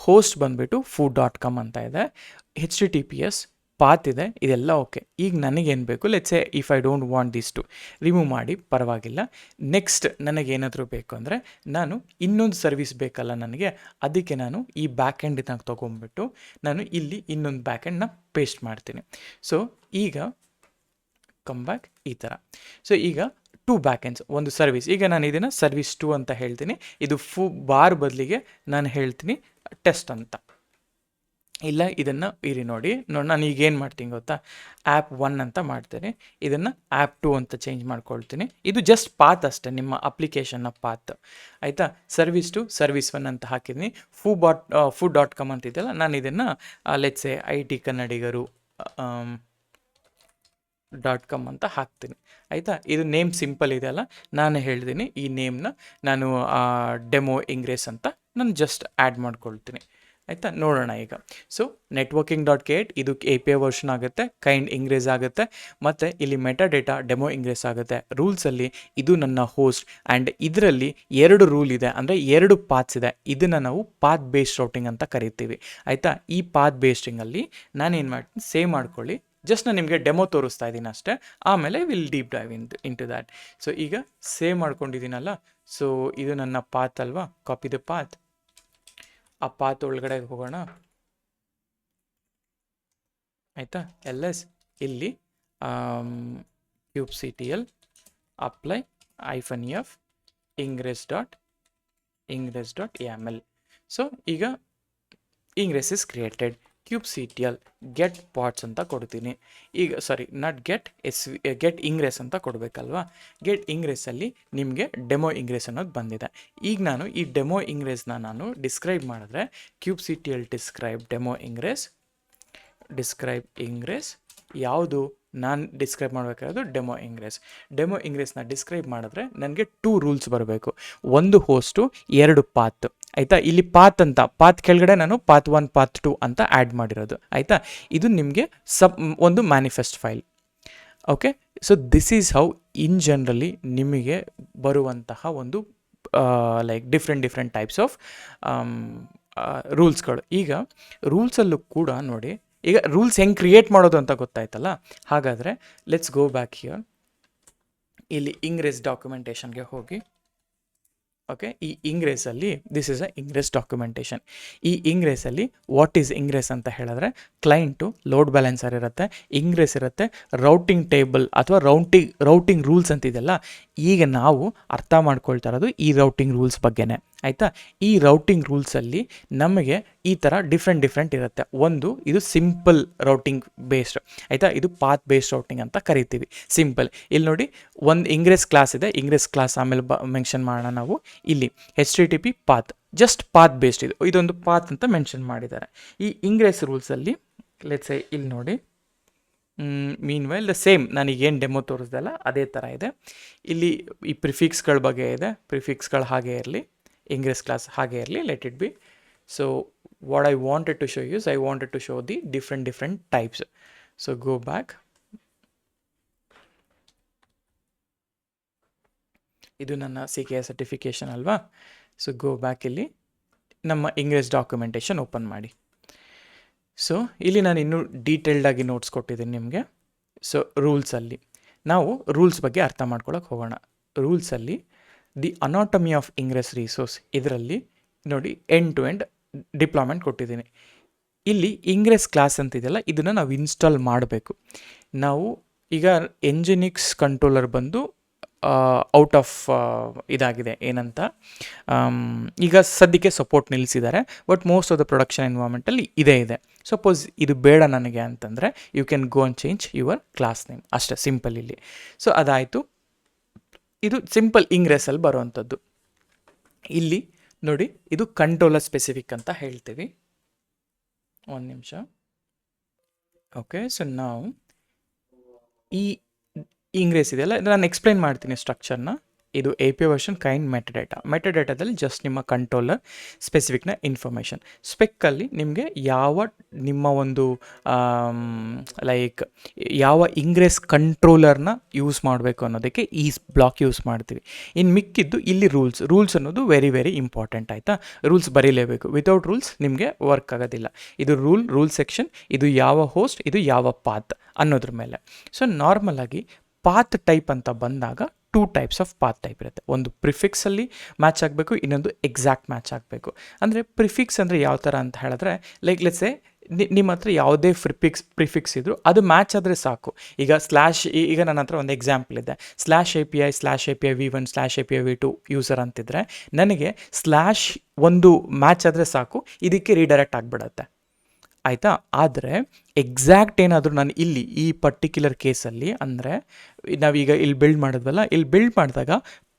ಹೋಸ್ಟ್ ಬಂದುಬಿಟ್ಟು food.com ಅಂತ ಇದೆ, HTTPS ಪಾತ್ ಇದೆ, ಇದೆಲ್ಲ ಓಕೆ. ಈಗ ನನಗೇನು ಬೇಕು, let's say if I don't want this to remove ಮಾಡಿ, ಪರವಾಗಿಲ್ಲ. ನೆಕ್ಸ್ಟ್ ನನಗೇನಾದರೂ ಬೇಕು ಅಂದರೆ, ನಾನು ಇನ್ನೊಂದು ಸರ್ವಿಸ್ ಬೇಕಲ್ಲ ನನಗೆ, ಅದಕ್ಕೆ ನಾನು ಈ ಬ್ಯಾಕ್ ಎಂಡನ್ನ ತೊಗೊಂಡ್ಬಿಟ್ಟು ನಾನು ಇಲ್ಲಿ ಇನ್ನೊಂದು ಬ್ಯಾಕ್ ಎಂಡನ್ನ ಪೇಸ್ಟ್ ಮಾಡ್ತೀನಿ. ಸೊ ಈಗ ಕಮ್ ಬ್ಯಾಕ್, ಈ ಥರ. ಸೊ ಈಗ 2 ಬ್ಯಾಕ್ ಎಂಡ್ಸ್, ಒಂದು ಸರ್ವಿಸ್. ಈಗ ನಾನು ಇದನ್ನು ಸರ್ವಿಸ್ 2 ಅಂತ ಹೇಳ್ತೀನಿ, ಇದು ಬಾರ್ ಬದಲಿಗೆ ನಾನು ಹೇಳ್ತೀನಿ ಟೆಸ್ಟ್ ಅಂತ. ಇಲ್ಲ, ಇದನ್ನು ಇರಿ ನೋಡಿ, ನಾನು ಈಗೇನು ಮಾಡ್ತೀನಿ ಗೊತ್ತಾ, ಆ್ಯಪ್ 1 ಅಂತ ಮಾಡ್ತೀನಿ, ಇದನ್ನು ಆ್ಯಪ್ 2 ಅಂತ ಚೇಂಜ್ ಮಾಡ್ಕೊಳ್ತೀನಿ. ಇದು ಜಸ್ಟ್ ಪಾತ್ ಅಷ್ಟೇ, ನಿಮ್ಮ ಅಪ್ಲಿಕೇಶನ್ನ ಪಾತ್, ಆಯಿತಾ. ಸರ್ವಿಸ್ 2 ಸರ್ವಿಸ್ 1 ಅಂತ ಹಾಕಿದ್ದೀನಿ. food.com ಅಂತ ಇದೆಯಲ್ಲ, ನಾನು ಇದನ್ನು ಲೆಟ್ಸ್ ಸೇ IT ಕನ್ನಡಿಗರು .com ಅಂತ ಹಾಕ್ತೀನಿ, ಆಯಿತಾ. ಇದು ನೇಮ್ ಸಿಂಪಲ್ ಇದೆಯಲ್ಲ, ನಾನು ಹೇಳ್ತೀನಿ ಈ ನೇಮ್ನ ನಾನು ಡೆಮೋ ಇಂಗ್ರೆಸ್ ಅಂತ ನಾನು ಜಸ್ಟ್ ಆ್ಯಡ್ ಮಾಡ್ಕೊಳ್ತೀನಿ, ಆಯಿತಾ, ನೋಡೋಣ ಈಗ. ಸೊ networking.k8 ಇದು API ವರ್ಷನ್ ಆಗುತ್ತೆ, ಕೈಂಡ್ ಇಂಗ್ರೇಸ್ ಆಗುತ್ತೆ, ಮತ್ತು ಇಲ್ಲಿ ಮೆಟಾ ಡೇಟಾ ಡೆಮೋ ಇಂಗ್ರೇಸ್ ಆಗುತ್ತೆ. ರೂಲ್ಸಲ್ಲಿ ಇದು ನನ್ನ ಹೋಸ್ಟ್, ಆ್ಯಂಡ್ ಇದರಲ್ಲಿ 2 ರೂಲ್ ಇದೆ, ಅಂದರೆ 2 ಪಾತ್ಸ್ ಇದೆ. ಇದನ್ನು ನಾವು ಪಾತ್ ಬೇಸ್ಡ್ ರೌಟಿಂಗ್ ಅಂತ ಕರಿತೀವಿ. ಆಯಿತಾ, ಈ ಪಾತ್ ಬೇಸ್ಡಿಂಗಲ್ಲಿ ನಾನೇನು ಮಾಡ್ತೀನಿ, ಸೇವ್ ಮಾಡ್ಕೊಳ್ಳಿ. ಜಸ್ಟ್ ನಾನು ನಿಮಗೆ ಡೆಮೋ ತೋರಿಸ್ತಾ ಇದ್ದೀನಿ ಅಷ್ಟೇ, ಆಮೇಲೆ will deep dive into that. So ಈಗ ಸೇವ್ ಮಾಡ್ಕೊಂಡಿದ್ದೀನಲ್ಲ, ಸೊ ಇದು ನನ್ನ ಪಾತ್ ಅಲ್ವಾ, ಕಾಪಿ ದ ಪಾತ್. ಆ ಪಾತ್ ಒಳಗಡೆ ಹೋಗೋಣ. ಆಯಿತಾ, ಇಲ್ಲಿ kubectl apply -f ingress.yaml. So ಈಗ ingress is created. kubectl get pods ಅಂತ ಕೊಡ್ತೀನಿ. ಈಗ ಗೆಟ್ ಇಂಗ್ರೆಸ್ ಅಂತ ಕೊಡಬೇಕಲ್ವಾ. ಗೆಟ್ ಇಂಗ್ರೆಸ್ಸಲ್ಲಿ ನಿಮಗೆ ಡೆಮೋ ಇಂಗ್ರೆಸ್ ಅನ್ನೋದು ಬಂದಿದೆ. ಈಗ ನಾನು ಈ ಡೆಮೋ ಇಂಗ್ರೆಸ್ನ ನಾನು ಡಿಸ್ಕ್ರೈಬ್ ಮಾಡಿದ್ರೆ kubectl ಡಿಸ್ಕ್ರೈಬ್ ಡೆಮೋ ಇಂಗ್ರೆಸ್ ಯಾವುದು ನಾನು ಡಿಸ್ಕ್ರೈಬ್ ಮಾಡಬೇಕಾದ್ರು ಡೆಮೋ ಇಂಗ್ರೆಸ್ನ ಡಿಸ್ಕ್ರೈಬ್ ಮಾಡಿದ್ರೆ ನನಗೆ 2 ರೂಲ್ಸ್ ಬರಬೇಕು. ಒಂದು ಹೋಸ್ಟು, 2 ಪಾತ್. ಆಯಿತಾ, ಇಲ್ಲಿ ಪಾತ್ ಕೆಳಗಡೆ ನಾನು ಪಾತ್ 1 ಪಾತ್ 2 ಅಂತ ಆ್ಯಡ್ ಮಾಡಿರೋದು. ಆಯಿತಾ, ಇದು ನಿಮಗೆ ಒಂದು manifest file. Okay, so this is how in generally ನಿಮಗೆ ಬರುವಂತಹ ಒಂದು ಡಿಫ್ರೆಂಟ್ ಟೈಪ್ಸ್ ಆಫ್ ರೂಲ್ಸ್ಗಳು. ಈಗ ರೂಲ್ಸಲ್ಲೂ ಕೂಡ ನೋಡಿ, ಈಗ ರೂಲ್ಸ್ ಹೆಂಗೆ ಕ್ರಿಯೇಟ್ ಮಾಡೋದು ಅಂತ ಗೊತ್ತಾಯ್ತಲ್ಲ. ಹಾಗಾದರೆ ಲೆಟ್ಸ್ ಗೋ ಬ್ಯಾಕ್ ಹಿಯರ್. ಇಲ್ಲಿ ಇಂಗ್ರೆಸ್ ಡಾಕ್ಯುಮೆಂಟೇಷನ್ಗೆ ಹೋಗಿ. ಓಕೆ, ಈ ಇಂಗ್ರೆಸ್ಸಲ್ಲಿ this is a Ingres documentation. ಈ ಇಂಗ್ರೆಸ್ಸಲ್ಲಿ ವಾಟ್ ಈಸ್ ಇಂಗ್ರೆಸ್ ಅಂತ ಹೇಳಿದ್ರೆ, ಕ್ಲೈಂಟು ಲೋಡ್ ಬ್ಯಾಲೆನ್ಸರ್ ಇರುತ್ತೆ, ಇಂಗ್ರೆಸ್ ಇರುತ್ತೆ, ರೌಟಿಂಗ್ ಟೇಬಲ್ ಅಥವಾ ರೌಟಿಂಗ್ ರೂಲ್ಸ್ ಅಂತಿದೆಯಲ್ಲ. ಈಗ ನಾವು ಅರ್ಥ ಮಾಡ್ಕೊಳ್ತಾ ಇರೋದು ಈ ರೌಟಿಂಗ್ ರೂಲ್ಸ್ ಬಗ್ಗೆನೇ. ಆಯಿತಾ, ಈ ರೌಟಿಂಗ್ ರೂಲ್ಸಲ್ಲಿ ನಮಗೆ ಈ ಥರ ಡಿಫ್ರೆಂಟ್ ಇರುತ್ತೆ. ಒಂದು, ಇದು ಸಿಂಪಲ್ ರೌಟಿಂಗ್ ಬೇಸ್ಡ್. ಆಯಿತಾ, ಇದು ಪಾತ್ ಬೇಸ್ಡ್ ರೌಟಿಂಗ್ ಅಂತ ಕರಿತೀವಿ. ಸಿಂಪಲ್. ಇಲ್ಲಿ ನೋಡಿ, ಒಂದು ಇಂಗ್ರೆಸ್ ಕ್ಲಾಸ್ ಇದೆ. ಇಂಗ್ರೆಸ್ ಕ್ಲಾಸ್ ಆಮೇಲೆ ಮೆನ್ಷನ್ ಮಾಡೋಣ ನಾವು. ಇಲ್ಲಿ HTTP path, just path based ಇದೊಂದು ಪಾತ್ ಅಂತ ಮೆನ್ಷನ್ ಮಾಡಿದ್ದಾರೆ. ಈ ಇಂಗ್ರೆಸ್ ರೂಲ್ಸಲ್ಲಿ ಲೆಟ್ಸ್ ಸೇ ಇಲ್ಲಿ ನೋಡಿ, ಮೀನ್ ದ ಸೇಮ್ ನನಗೇನು ಡೆಮೋ ತೋರಿಸ್ದಲ್ಲ ಅದೇ ಥರ ಇದೆ. ಇಲ್ಲಿ ಈ ಪ್ರಿಫಿಕ್ಸ್ಗಳ ಬಗ್ಗೆ ಇದೆ. ಪ್ರಿಫಿಕ್ಸ್ಗಳು ಹಾಗೆ ಇರಲಿ, ಇಂಗ್ರೆಸ್ ಕ್ಲಾಸ್ ಹಾಗೆ ಇರಲಿ, let it be. So what I wanted to show the different types. So go back. ಇದು ನನ್ನ CKA ಸರ್ಟಿಫಿಕೇಷನ್ ಅಲ್ವಾ. ಸೊ ಗೋ ಬ್ಯಾಕ್, ಇಲ್ಲಿ ನಮ್ಮ ಇಂಗ್ರೆಸ್ ಡಾಕ್ಯುಮೆಂಟೇಷನ್ ಓಪನ್ ಮಾಡಿ. ಸೊ ಇಲ್ಲಿ ನಾನು ಇನ್ನೂ ಡೀಟೇಲ್ಡಾಗಿ ನೋಟ್ಸ್ ಕೊಟ್ಟಿದ್ದೀನಿ ನಿಮಗೆ. ಸೊ ರೂಲ್ಸಲ್ಲಿ ನಾವು ರೂಲ್ಸ್ ಬಗ್ಗೆ ಅರ್ಥ ಮಾಡ್ಕೊಳಕ್ಕೆ ಹೋಗೋಣ. ರೂಲ್ಸಲ್ಲಿ the anatomy of Ingres resource, ಇದರಲ್ಲಿ ನೋಡಿ ಎಂಡ್ ಟು ಎಂಡ್ ಡಿಪ್ಲಾಯ್ಮೆಂಟ್ ಕೊಟ್ಟಿದ್ದೀನಿ. ಇಲ್ಲಿ ಇಂಗ್ರೆಸ್ ಕ್ಲಾಸ್ ಅಂತಿದೆಯಲ್ಲ, ಇದನ್ನು ನಾವು ಇನ್ಸ್ಟಾಲ್ ಮಾಡಬೇಕು. ನಾವು ಈಗ ಎಂಜಿನಿಕ್ಸ್ ಕಂಟ್ರೋಲರ್ ಬಂದು ಔಟ್ ಆಫ್ ಇದಾಗಿದೆ, ಏನಂತ ಈಗ ಸದ್ಯಕ್ಕೆ ಸಪೋರ್ಟ್ ನಿಲ್ಲಿಸಿದ್ದಾರೆ. But most of the production ಎನ್ವೈರ್ಮೆಂಟಲ್ಲಿ ಇದೇ ಇದೆ. ಸಪೋಸ್ ಇದು ಬೇಡ ನನಗೆ ಅಂತಂದರೆ you can go and change your class name, ಅಷ್ಟೇ ಸಿಂಪಲ್ ಇಲ್ಲಿ. ಸೊ ಅದಾಯಿತು. ಇದು ಸಿಂಪಲ್ ಇಂಗ್ರೆಸ್ಸಲ್ಲಿ ಬರುವಂಥದ್ದು. ಇಲ್ಲಿ ನೋಡಿ, ಇದು ಕಂಟ್ರೋಲರ್ ಸ್ಪೆಸಿಫಿಕ್ ಅಂತ ಹೇಳ್ತೀವಿ. ಒಂದು ನಿಮಿಷ. ಓಕೆ, ಸೊ ನಾವು ಈ ಇಂಗ್ರೆಸ್ ಇದೆಯಲ್ಲ, ನಾನು ಎಕ್ಸ್ಪ್ಲೈನ್ ಮಾಡ್ತೀನಿ ಸ್ಟ್ರಕ್ಚರ್ನ. ಇದು API ವರ್ಷನ್ ಕೈಂಡ್ ಮೆಟಾಡೇಟಾದಲ್ಲಿ ಜಸ್ಟ್ ನಿಮ್ಮ ಕಂಟ್ರೋಲರ್ ಸ್ಪೆಸಿಫಿಕ್ನ ಇನ್ಫಾರ್ಮೇಷನ್. ಸ್ಪೆಕ್ಕಲ್ಲಿ ನಿಮಗೆ ನಿಮ್ಮ ಒಂದು ಯಾವ ಇಂಗ್ರೆಸ್ ಕಂಟ್ರೋಲರ್ನ ಯೂಸ್ ಮಾಡಬೇಕು ಅನ್ನೋದಕ್ಕೆ ಈ ಬ್ಲಾಕ್ ಯೂಸ್ ಮಾಡ್ತೀವಿ. ಇನ್ನು ಮಿಕ್ಕಿದ್ದು ಇಲ್ಲಿ ರೂಲ್ಸ್ ಅನ್ನೋದು ವೆರಿ ಇಂಪಾರ್ಟೆಂಟ್. ಆಯಿತಾ, ರೂಲ್ಸ್ ಬರೀಲೇಬೇಕು. ವಿತೌಟ್ ರೂಲ್ಸ್ ನಿಮಗೆ ವರ್ಕ್ ಆಗೋದಿಲ್ಲ. ಇದು ರೂಲ್ ಸೆಕ್ಷನ್, ಇದು ಯಾವ ಹೋಸ್ಟ್, ಇದು ಯಾವ ಪಾತ್ ಅನ್ನೋದ್ರ ಮೇಲೆ. ಸೊ ನಾರ್ಮಲ್ ಆಗಿ ಪಾತ್ ಟೈಪ್ ಅಂತ ಬಂದಾಗ 2 ಟೈಪ್ಸ್ ಆಫ್ ಪಾತ್ ಟೈಪ್ ಇರುತ್ತೆ. ಒಂದು ಪ್ರಿಫಿಕ್ಸಲ್ಲಿ ಮ್ಯಾಚ್ ಆಗಬೇಕು, ಇನ್ನೊಂದು ಎಕ್ಸಾಕ್ಟ್ ಮ್ಯಾಚ್ ಆಗಬೇಕು. ಅಂದರೆ ಪ್ರಿಫಿಕ್ಸ್ ಅಂದರೆ ಯಾವ ಥರ ಅಂತ ಹೇಳಿದ್ರೆ, ಲೆಟ್ಸ್ ಸೇ ನಿಮ್ಮ ಹತ್ರ ಯಾವುದೇ ಪ್ರಿಫಿಕ್ಸ್ ಇದ್ದರೂ ಅದು ಮ್ಯಾಚ್ ಆದರೆ ಸಾಕು. ಈಗ ಈಗ ನನ್ನ ಹತ್ರ ಒಂದು ಎಕ್ಸಾಂಪಲ್ ಇದೆ, /API /API v1 /API v2 user ಅಂತಿದ್ರೆ, ನನಗೆ ಒಂದು ಮ್ಯಾಚ್ ಆದರೆ ಸಾಕು, ಇದಕ್ಕೆ ರೀಡೈರೆಕ್ಟ್ ಆಗಿಬಿಡತ್ತೆ. ಆಯಿತಾ, ಆದರೆ ಎಕ್ಸಾಕ್ಟ್ ಏನಾದರೂ ನಾನು ಇಲ್ಲಿ ಈ ಪರ್ಟಿಕ್ಯುಲರ್ ಕೇಸಲ್ಲಿ, ಅಂದರೆ ನಾವೀಗ ಇಲ್ಲಿ ಬಿಲ್ಡ್ ಮಾಡಿದ್ವಲ್ಲ, ಇಲ್ಲಿ ಬಿಲ್ಡ್ ಮಾಡಿದಾಗ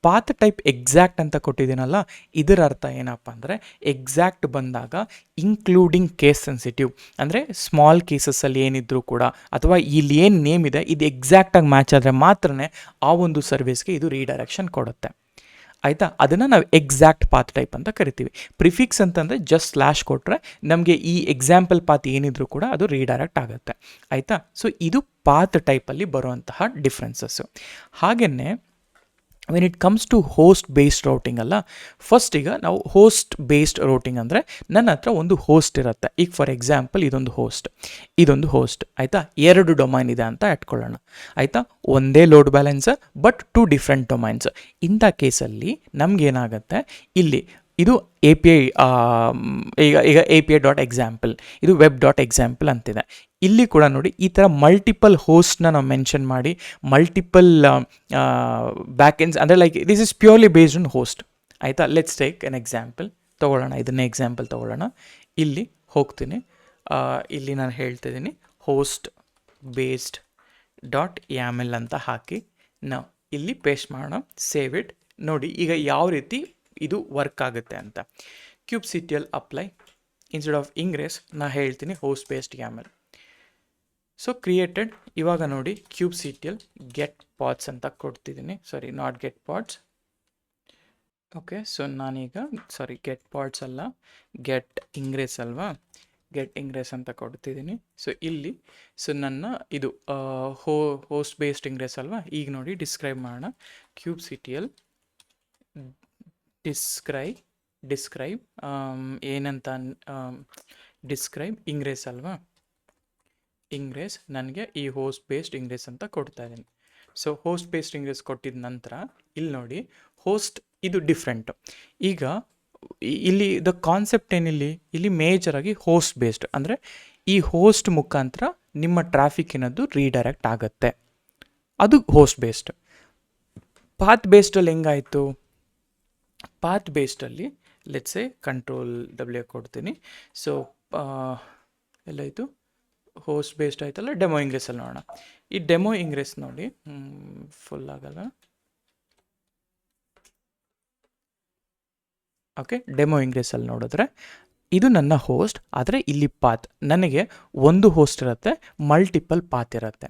ಪಾತ್ ಟೈಪ್ ಎಕ್ಸಾಕ್ಟ್ ಅಂತ ಕೊಟ್ಟಿದ್ದೀನಲ್ಲ, ಇದರ ಅರ್ಥ ಏನಪ್ಪ ಅಂದರೆ, ಎಕ್ಸಾಕ್ಟ್ ಬಂದಾಗ ಇನ್ಕ್ಲೂಡಿಂಗ್ ಕೇಸ್ ಸೆನ್ಸಿಟಿವ್, ಅಂದರೆ ಸ್ಮಾಲ್ ಕೇಸಸ್ಸಲ್ಲಿ ಏನಿದ್ರೂ ಕೂಡ, ಅಥವಾ ಇಲ್ಲಿ ಏನು ನೇಮ್ ಇದೆ ಇದು ಎಕ್ಸಾಕ್ಟಾಗಿ ಮ್ಯಾಚ್ ಆದರೆ ಮಾತ್ರ ಆ ಒಂದು ಸರ್ವಿಸ್ಗೆ ಇದು ರೀಡೈರೆಕ್ಷನ್ ಕೊಡುತ್ತೆ. ಆಯಿತಾ. ಅದನ್ನು ನಾವು ಎಕ್ಸಾಕ್ಟ್ ಪಾತ್ ಟೈಪ್ ಅಂತ ಕರಿತೀವಿ. ಪ್ರಿಫಿಕ್ಸ್ ಅಂತಂದರೆ ಜಸ್ಟ್ ಸ್ಲ್ಯಾಶ್ ಕೊಟ್ಟರೆ ನಮಗೆ ಈ ಎಕ್ಸಾಂಪಲ್ ಪಾತ್ ಏನಿದ್ರು ಕೂಡ ಅದು ರೀಡೈರೆಕ್ಟ್ ಆಗುತ್ತೆ, ಆಯಿತಾ. ಸೊ ಇದು ಪಾತ್ ಟೈಪಲ್ಲಿ ಬರುವಂತಹ ಡಿಫ್ರೆನ್ಸಸ್ಸು. ಹಾಗೆಯೇ when it comes to host based routing ಅಲ್ಲ, ಫಸ್ಟ್ ಈಗ ನಾವು ಹೋಸ್ಟ್ ಬೇಸ್ಡ್ ರೌಟಿಂಗ್ ಅಂದರೆ ನನ್ನ ಹತ್ರ ಒಂದು ಹೋಸ್ಟ್ ಇರುತ್ತೆ. ಈಗ ಫಾರ್ ಎಕ್ಸಾಂಪಲ್ ಇದೊಂದು ಹೋಸ್ಟ್ ಆಯಿತಾ, 2 ಡೊಮೈನ್ ಇದೆ ಅಂತ ಇಟ್ಕೊಳ್ಳೋಣ, ಆಯಿತಾ. ಒಂದೇ load balancer but 2 different domains. ಇಂಥ ಕೇಸಲ್ಲಿ ನಮಗೇನಾಗುತ್ತೆ, ಇಲ್ಲಿ ಇದು ಎ ಪಿ ಐ, ಈಗ A P I dot example, ಇದು ವೆಬ್ ಡಾಟ್ ಎಕ್ಸಾಂಪಲ್ ಅಂತಿದೆ. ಇಲ್ಲಿ ಕೂಡ ನೋಡಿ ಈ ಥರ ಮಲ್ಟಿಪಲ್ ಹೋಸ್ಟ್ನ ನಾವು ಮೆನ್ಷನ್ ಮಾಡಿ ಮಲ್ಟಿಪಲ್ ಬ್ಯಾಕೆಂಡ್ಸ್ ಅಂದರೆ like this is purely based on host, ಆಯಿತಾ. ಲೆಟ್ಸ್ ಟೇಕ್ ಎನ್ ಎಕ್ಸಾಂಪಲ್ ತೊಗೊಳ್ಳೋಣ, ಇದನ್ನೇ ಎಕ್ಸಾಂಪಲ್ ತೊಗೊಳ್ಳೋಣ. ಇಲ್ಲಿ ಹೋಗ್ತೀನಿ, ಇಲ್ಲಿ ನಾನು ಹೇಳ್ತಿದ್ದೀನಿ ಹೋಸ್ಟ್ ಬೇಸ್ಡ್ ಡಾಟ್ YAML ಅಂತ ಹಾಕಿ ನಾವು ಇಲ್ಲಿ ಪೇಸ್ಟ್ ಮಾಡೋಣ, ಸೇವ್ ಇಟ್. ನೋಡಿ ಈಗ ಯಾವ ರೀತಿ ಇದು ವರ್ಕ್ ಆಗುತ್ತೆ ಅಂತ. kubectl apply, instead of ingress ನಾ ಹೇಳ್ತೀನಿ host based YAML. So created. ಇವಾಗ ನೋಡಿ kubectl ಗೆಟ್ ಪಾಡ್ಸ್ ಅಂತ ಕೊಡ್ತಿದ್ದೀನಿ, sorry not get pods, okay. So ನಾನೀಗ ಗೆಟ್ ಪಾಡ್ಸ್ ಅಲ್ಲ, ಗೆಟ್ ಇಂಗ್ರೆಸ್ ಅಲ್ವಾ, ಗೆಟ್ ಇಂಗ್ರೆಸ್ ಅಂತ ಕೊಡ್ತಿದ್ದೀನಿ. ಸೊ ಇಲ್ಲಿ ನನ್ನ ಇದು ಹೋಸ್ಟ್ ಬೇಸ್ಡ್ ಇಂಗ್ರೆಸ್ ಅಲ್ವಾ. ಈಗ ನೋಡಿ ಡಿಸ್ಕ್ರೈಬ್ ಮಾಡೋಣ, kubectl ಡಿಸ್ಕ್ರೈಬ್ ಏನಂತ, ಡಿಸ್ಕ್ರೈಬ್ ಇಂಗ್ರೆಸ್ ಅಲ್ವಾ, ಇಂಗ್ರೆಸ್ ನನಗೆ ಈ ಹೋಸ್ಟ್ ಬೇಸ್ಡ್ ಇಂಗ್ರೆಸ್ ಅಂತ ಕೊಡ್ತಾ ಇದ್ದೀನಿ. ಸೊ ಹೋಸ್ಟ್ ಬೇಸ್ಡ್ ಇಂಗ್ರೆಸ್ ಕೊಟ್ಟಿದ ನಂತರ ಇಲ್ಲಿ ನೋಡಿ ಹೋಸ್ಟ್ ಇದು ಡಿಫ್ರೆಂಟು. ಈಗ ಇಲ್ಲಿ ದ ಕಾನ್ಸೆಪ್ಟ್ ಏನಿಲ್ಲಿ, ಇಲ್ಲಿ ಮೇಜರಾಗಿ ಹೋಸ್ಟ್ ಬೇಸ್ಡ್ ಅಂದರೆ ಈ ಹೋಸ್ಟ್ ಮುಖಾಂತರ ನಿಮ್ಮ ಟ್ರಾಫಿಕ್ ಏನದು ರೀಡೈರೆಕ್ಟ್ ಆಗುತ್ತೆ, ಅದು ಹೋಸ್ಟ್ ಬೇಸ್ಡ್. ಪಾತ್ ಬೇಸ್ಡಲ್ಲಿ ಹೆಂಗಾಯಿತು, ಪಾತ್ ಬೇಸ್ಡಲ್ಲಿ ಲೆಟ್ಸೆ Ctrl+W ಕೊಡ್ತೀನಿ. ಸೊ ಎಲ್ಲಾಯಿತು, ಹೋಸ್ಟ್ ಬೇಸ್ಡ್ ಆಯ್ತಲ್ಲ, ಡೆಮೋ ಇಂಗ್ರೆಸ್ಸಲ್ಲಿ ನೋಡೋಣ. ಈ ಡೆಮೋ ಇಂಗ್ರೆಸ್ ನೋಡಿ ಫುಲ್ ಆಗಲ್ಲ, ಓಕೆ. ಡೆಮೋ ಇಂಗ್ರೆಸ್ಸಲ್ಲಿ ನೋಡಿದ್ರೆ ಇದು ನನ್ನ ಹೋಸ್ಟ್, ಆದರೆ ಇಲ್ಲಿ ಪಾತ್ ನನಗೆ ಒಂದು ಹೋಸ್ಟ್ ಇರುತ್ತೆ, ಮಲ್ಟಿಪಲ್ ಪಾತ್ ಇರುತ್ತೆ,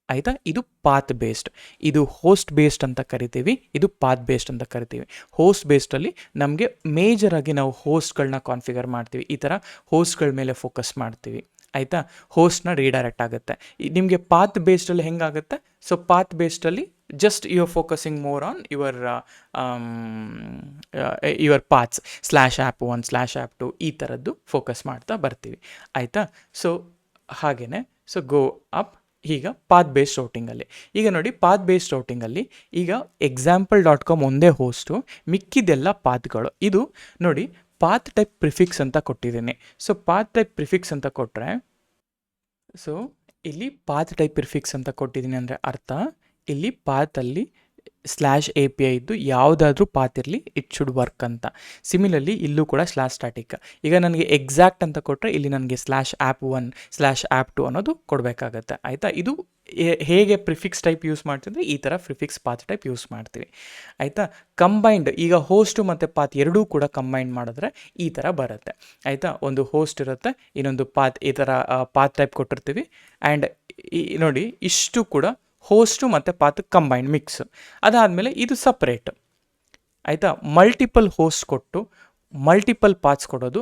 ಆಯಿತಾ. ಇದು ಪಾತ್ ಬೇಸ್ಡ್, ಇದು ಹೋಸ್ಟ್ ಬೇಸ್ಡ್ ಅಂತ ಕರಿತೀವಿ, ಇದು ಪಾತ್ ಬೇಸ್ಡ್ ಅಂತ ಕರಿತೀವಿ. ಹೋಸ್ಟ್ ಬೇಸ್ಡಲ್ಲಿ ನಮಗೆ ಮೇಜರಾಗಿ ನಾವು ಹೋಸ್ಟ್ಗಳನ್ನ ಕಾನ್ಫಿಗರ್ ಮಾಡ್ತೀವಿ, ಈ ಥರ ಹೋಸ್ಟ್ಗಳ ಮೇಲೆ ಫೋಕಸ್ ಮಾಡ್ತೀವಿ, ಆಯಿತಾ. ಹೋಸ್ಟ್ನ ರೀಡೈರೆಕ್ಟ್ ಆಗುತ್ತೆ. ನಿಮಗೆ ಪಾತ್ ಬೇಸ್ಡಲ್ಲಿ ಹೆಂಗಾಗುತ್ತೆ, ಸೊ ಪಾತ್ ಬೇಸ್ಡಲ್ಲಿ just you are focusing more on your paths /app1 /app2 ಈ ಥರದ್ದು ಫೋಕಸ್ ಮಾಡ್ತಾ ಬರ್ತೀವಿ, ಆಯಿತಾ. ಸೊ ಹಾಗೆಯೇ ಸೊ ಗೋ ಅಪ್. ಈಗ ಪಾತ್ ಬೇಸ್ಡ್ ರೌಟಿಂಗಲ್ಲಿ ಈಗ ನೋಡಿ, ಪಾತ್ ಬೇಸ್ಡ್ ರೌಟಿಂಗಲ್ಲಿ ಈಗ example.com ಒಂದೇ ಹೋಸ್ಟು, ಮಿಕ್ಕಿದೆಲ್ಲ ಪಾತ್ಗಳು. ಇದು ನೋಡಿ ಪಾತ್ ಟೈಪ್ ಪ್ರಿಫಿಕ್ಸ್ ಅಂತ ಕೊಟ್ಟಿದ್ದೀನಿ. ಸೊ ಪಾತ್ ಟೈಪ್ ಪ್ರಿಫಿಕ್ಸ್ ಅಂತ ಕೊಟ್ಟರೆ, ಸೊ ಇಲ್ಲಿ ಪಾತ್ ಟೈಪ್ ಪ್ರಿಫಿಕ್ಸ್ ಅಂತ ಕೊಟ್ಟಿದ್ದೀನಿ ಅಂದರೆ ಅರ್ಥ ಇಲ್ಲಿ ಪಾತಲ್ಲಿ /API ಇದ್ದು ಯಾವುದಾದ್ರೂ ಪಾತ್ ಇರಲಿ ಇಟ್ ಶುಡ್ ವರ್ಕ್ ಅಂತ. ಸಿಮಿಲರ್ಲಿ ಇಲ್ಲೂ ಕೂಡ /static. ಈಗ ನನಗೆ ಎಕ್ಸಾಕ್ಟ್ ಅಂತ ಕೊಟ್ಟರೆ ಇಲ್ಲಿ ನನಗೆ /app1 /app2 ಅನ್ನೋದು ಕೊಡಬೇಕಾಗತ್ತೆ, ಆಯಿತಾ. ಇದು ಹೇಗೆ ಪ್ರಿಫಿಕ್ಸ್ ಟೈಪ್ ಯೂಸ್ ಮಾಡ್ತಿದ್ರೆ ಈ ಥರ ಪ್ರಿಫಿಕ್ಸ್ ಪಾತ್ ಟೈಪ್ ಯೂಸ್ ಮಾಡ್ತೀವಿ, ಆಯಿತಾ. ಕಂಬೈನ್ಡ್ ಈಗ ಹೋಸ್ಟು ಮತ್ತು ಪಾತ್ ಎರಡೂ ಕೂಡ ಕಂಬೈಂಡ್ ಮಾಡಿದ್ರೆ ಈ ಥರ ಬರುತ್ತೆ, ಆಯಿತಾ. ಒಂದು ಹೋಸ್ಟ್ ಇರುತ್ತೆ, ಇನ್ನೊಂದು ಪಾತ್, ಈ ಥರ ಪಾತ್ ಟೈಪ್ ಕೊಟ್ಟಿರ್ತೀವಿ. ಆ್ಯಂಡ್ ನೋಡಿ ಇಷ್ಟು ಕೂಡ ಹೋಸ್ಟು ಮತ್ತು ಪಾತ್ ಕಂಬೈಂಡ್ ಮಿಕ್ಸ್. ಅದಾದಮೇಲೆ ಇದು ಸಪ್ರೇಟ್, ಆಯಿತಾ. ಮಲ್ಟಿಪಲ್ ಹೋಸ್ಟ್ ಕೊಟ್ಟು ಮಲ್ಟಿಪಲ್ ಪಾತ್ಸ್ ಕೊಡೋದು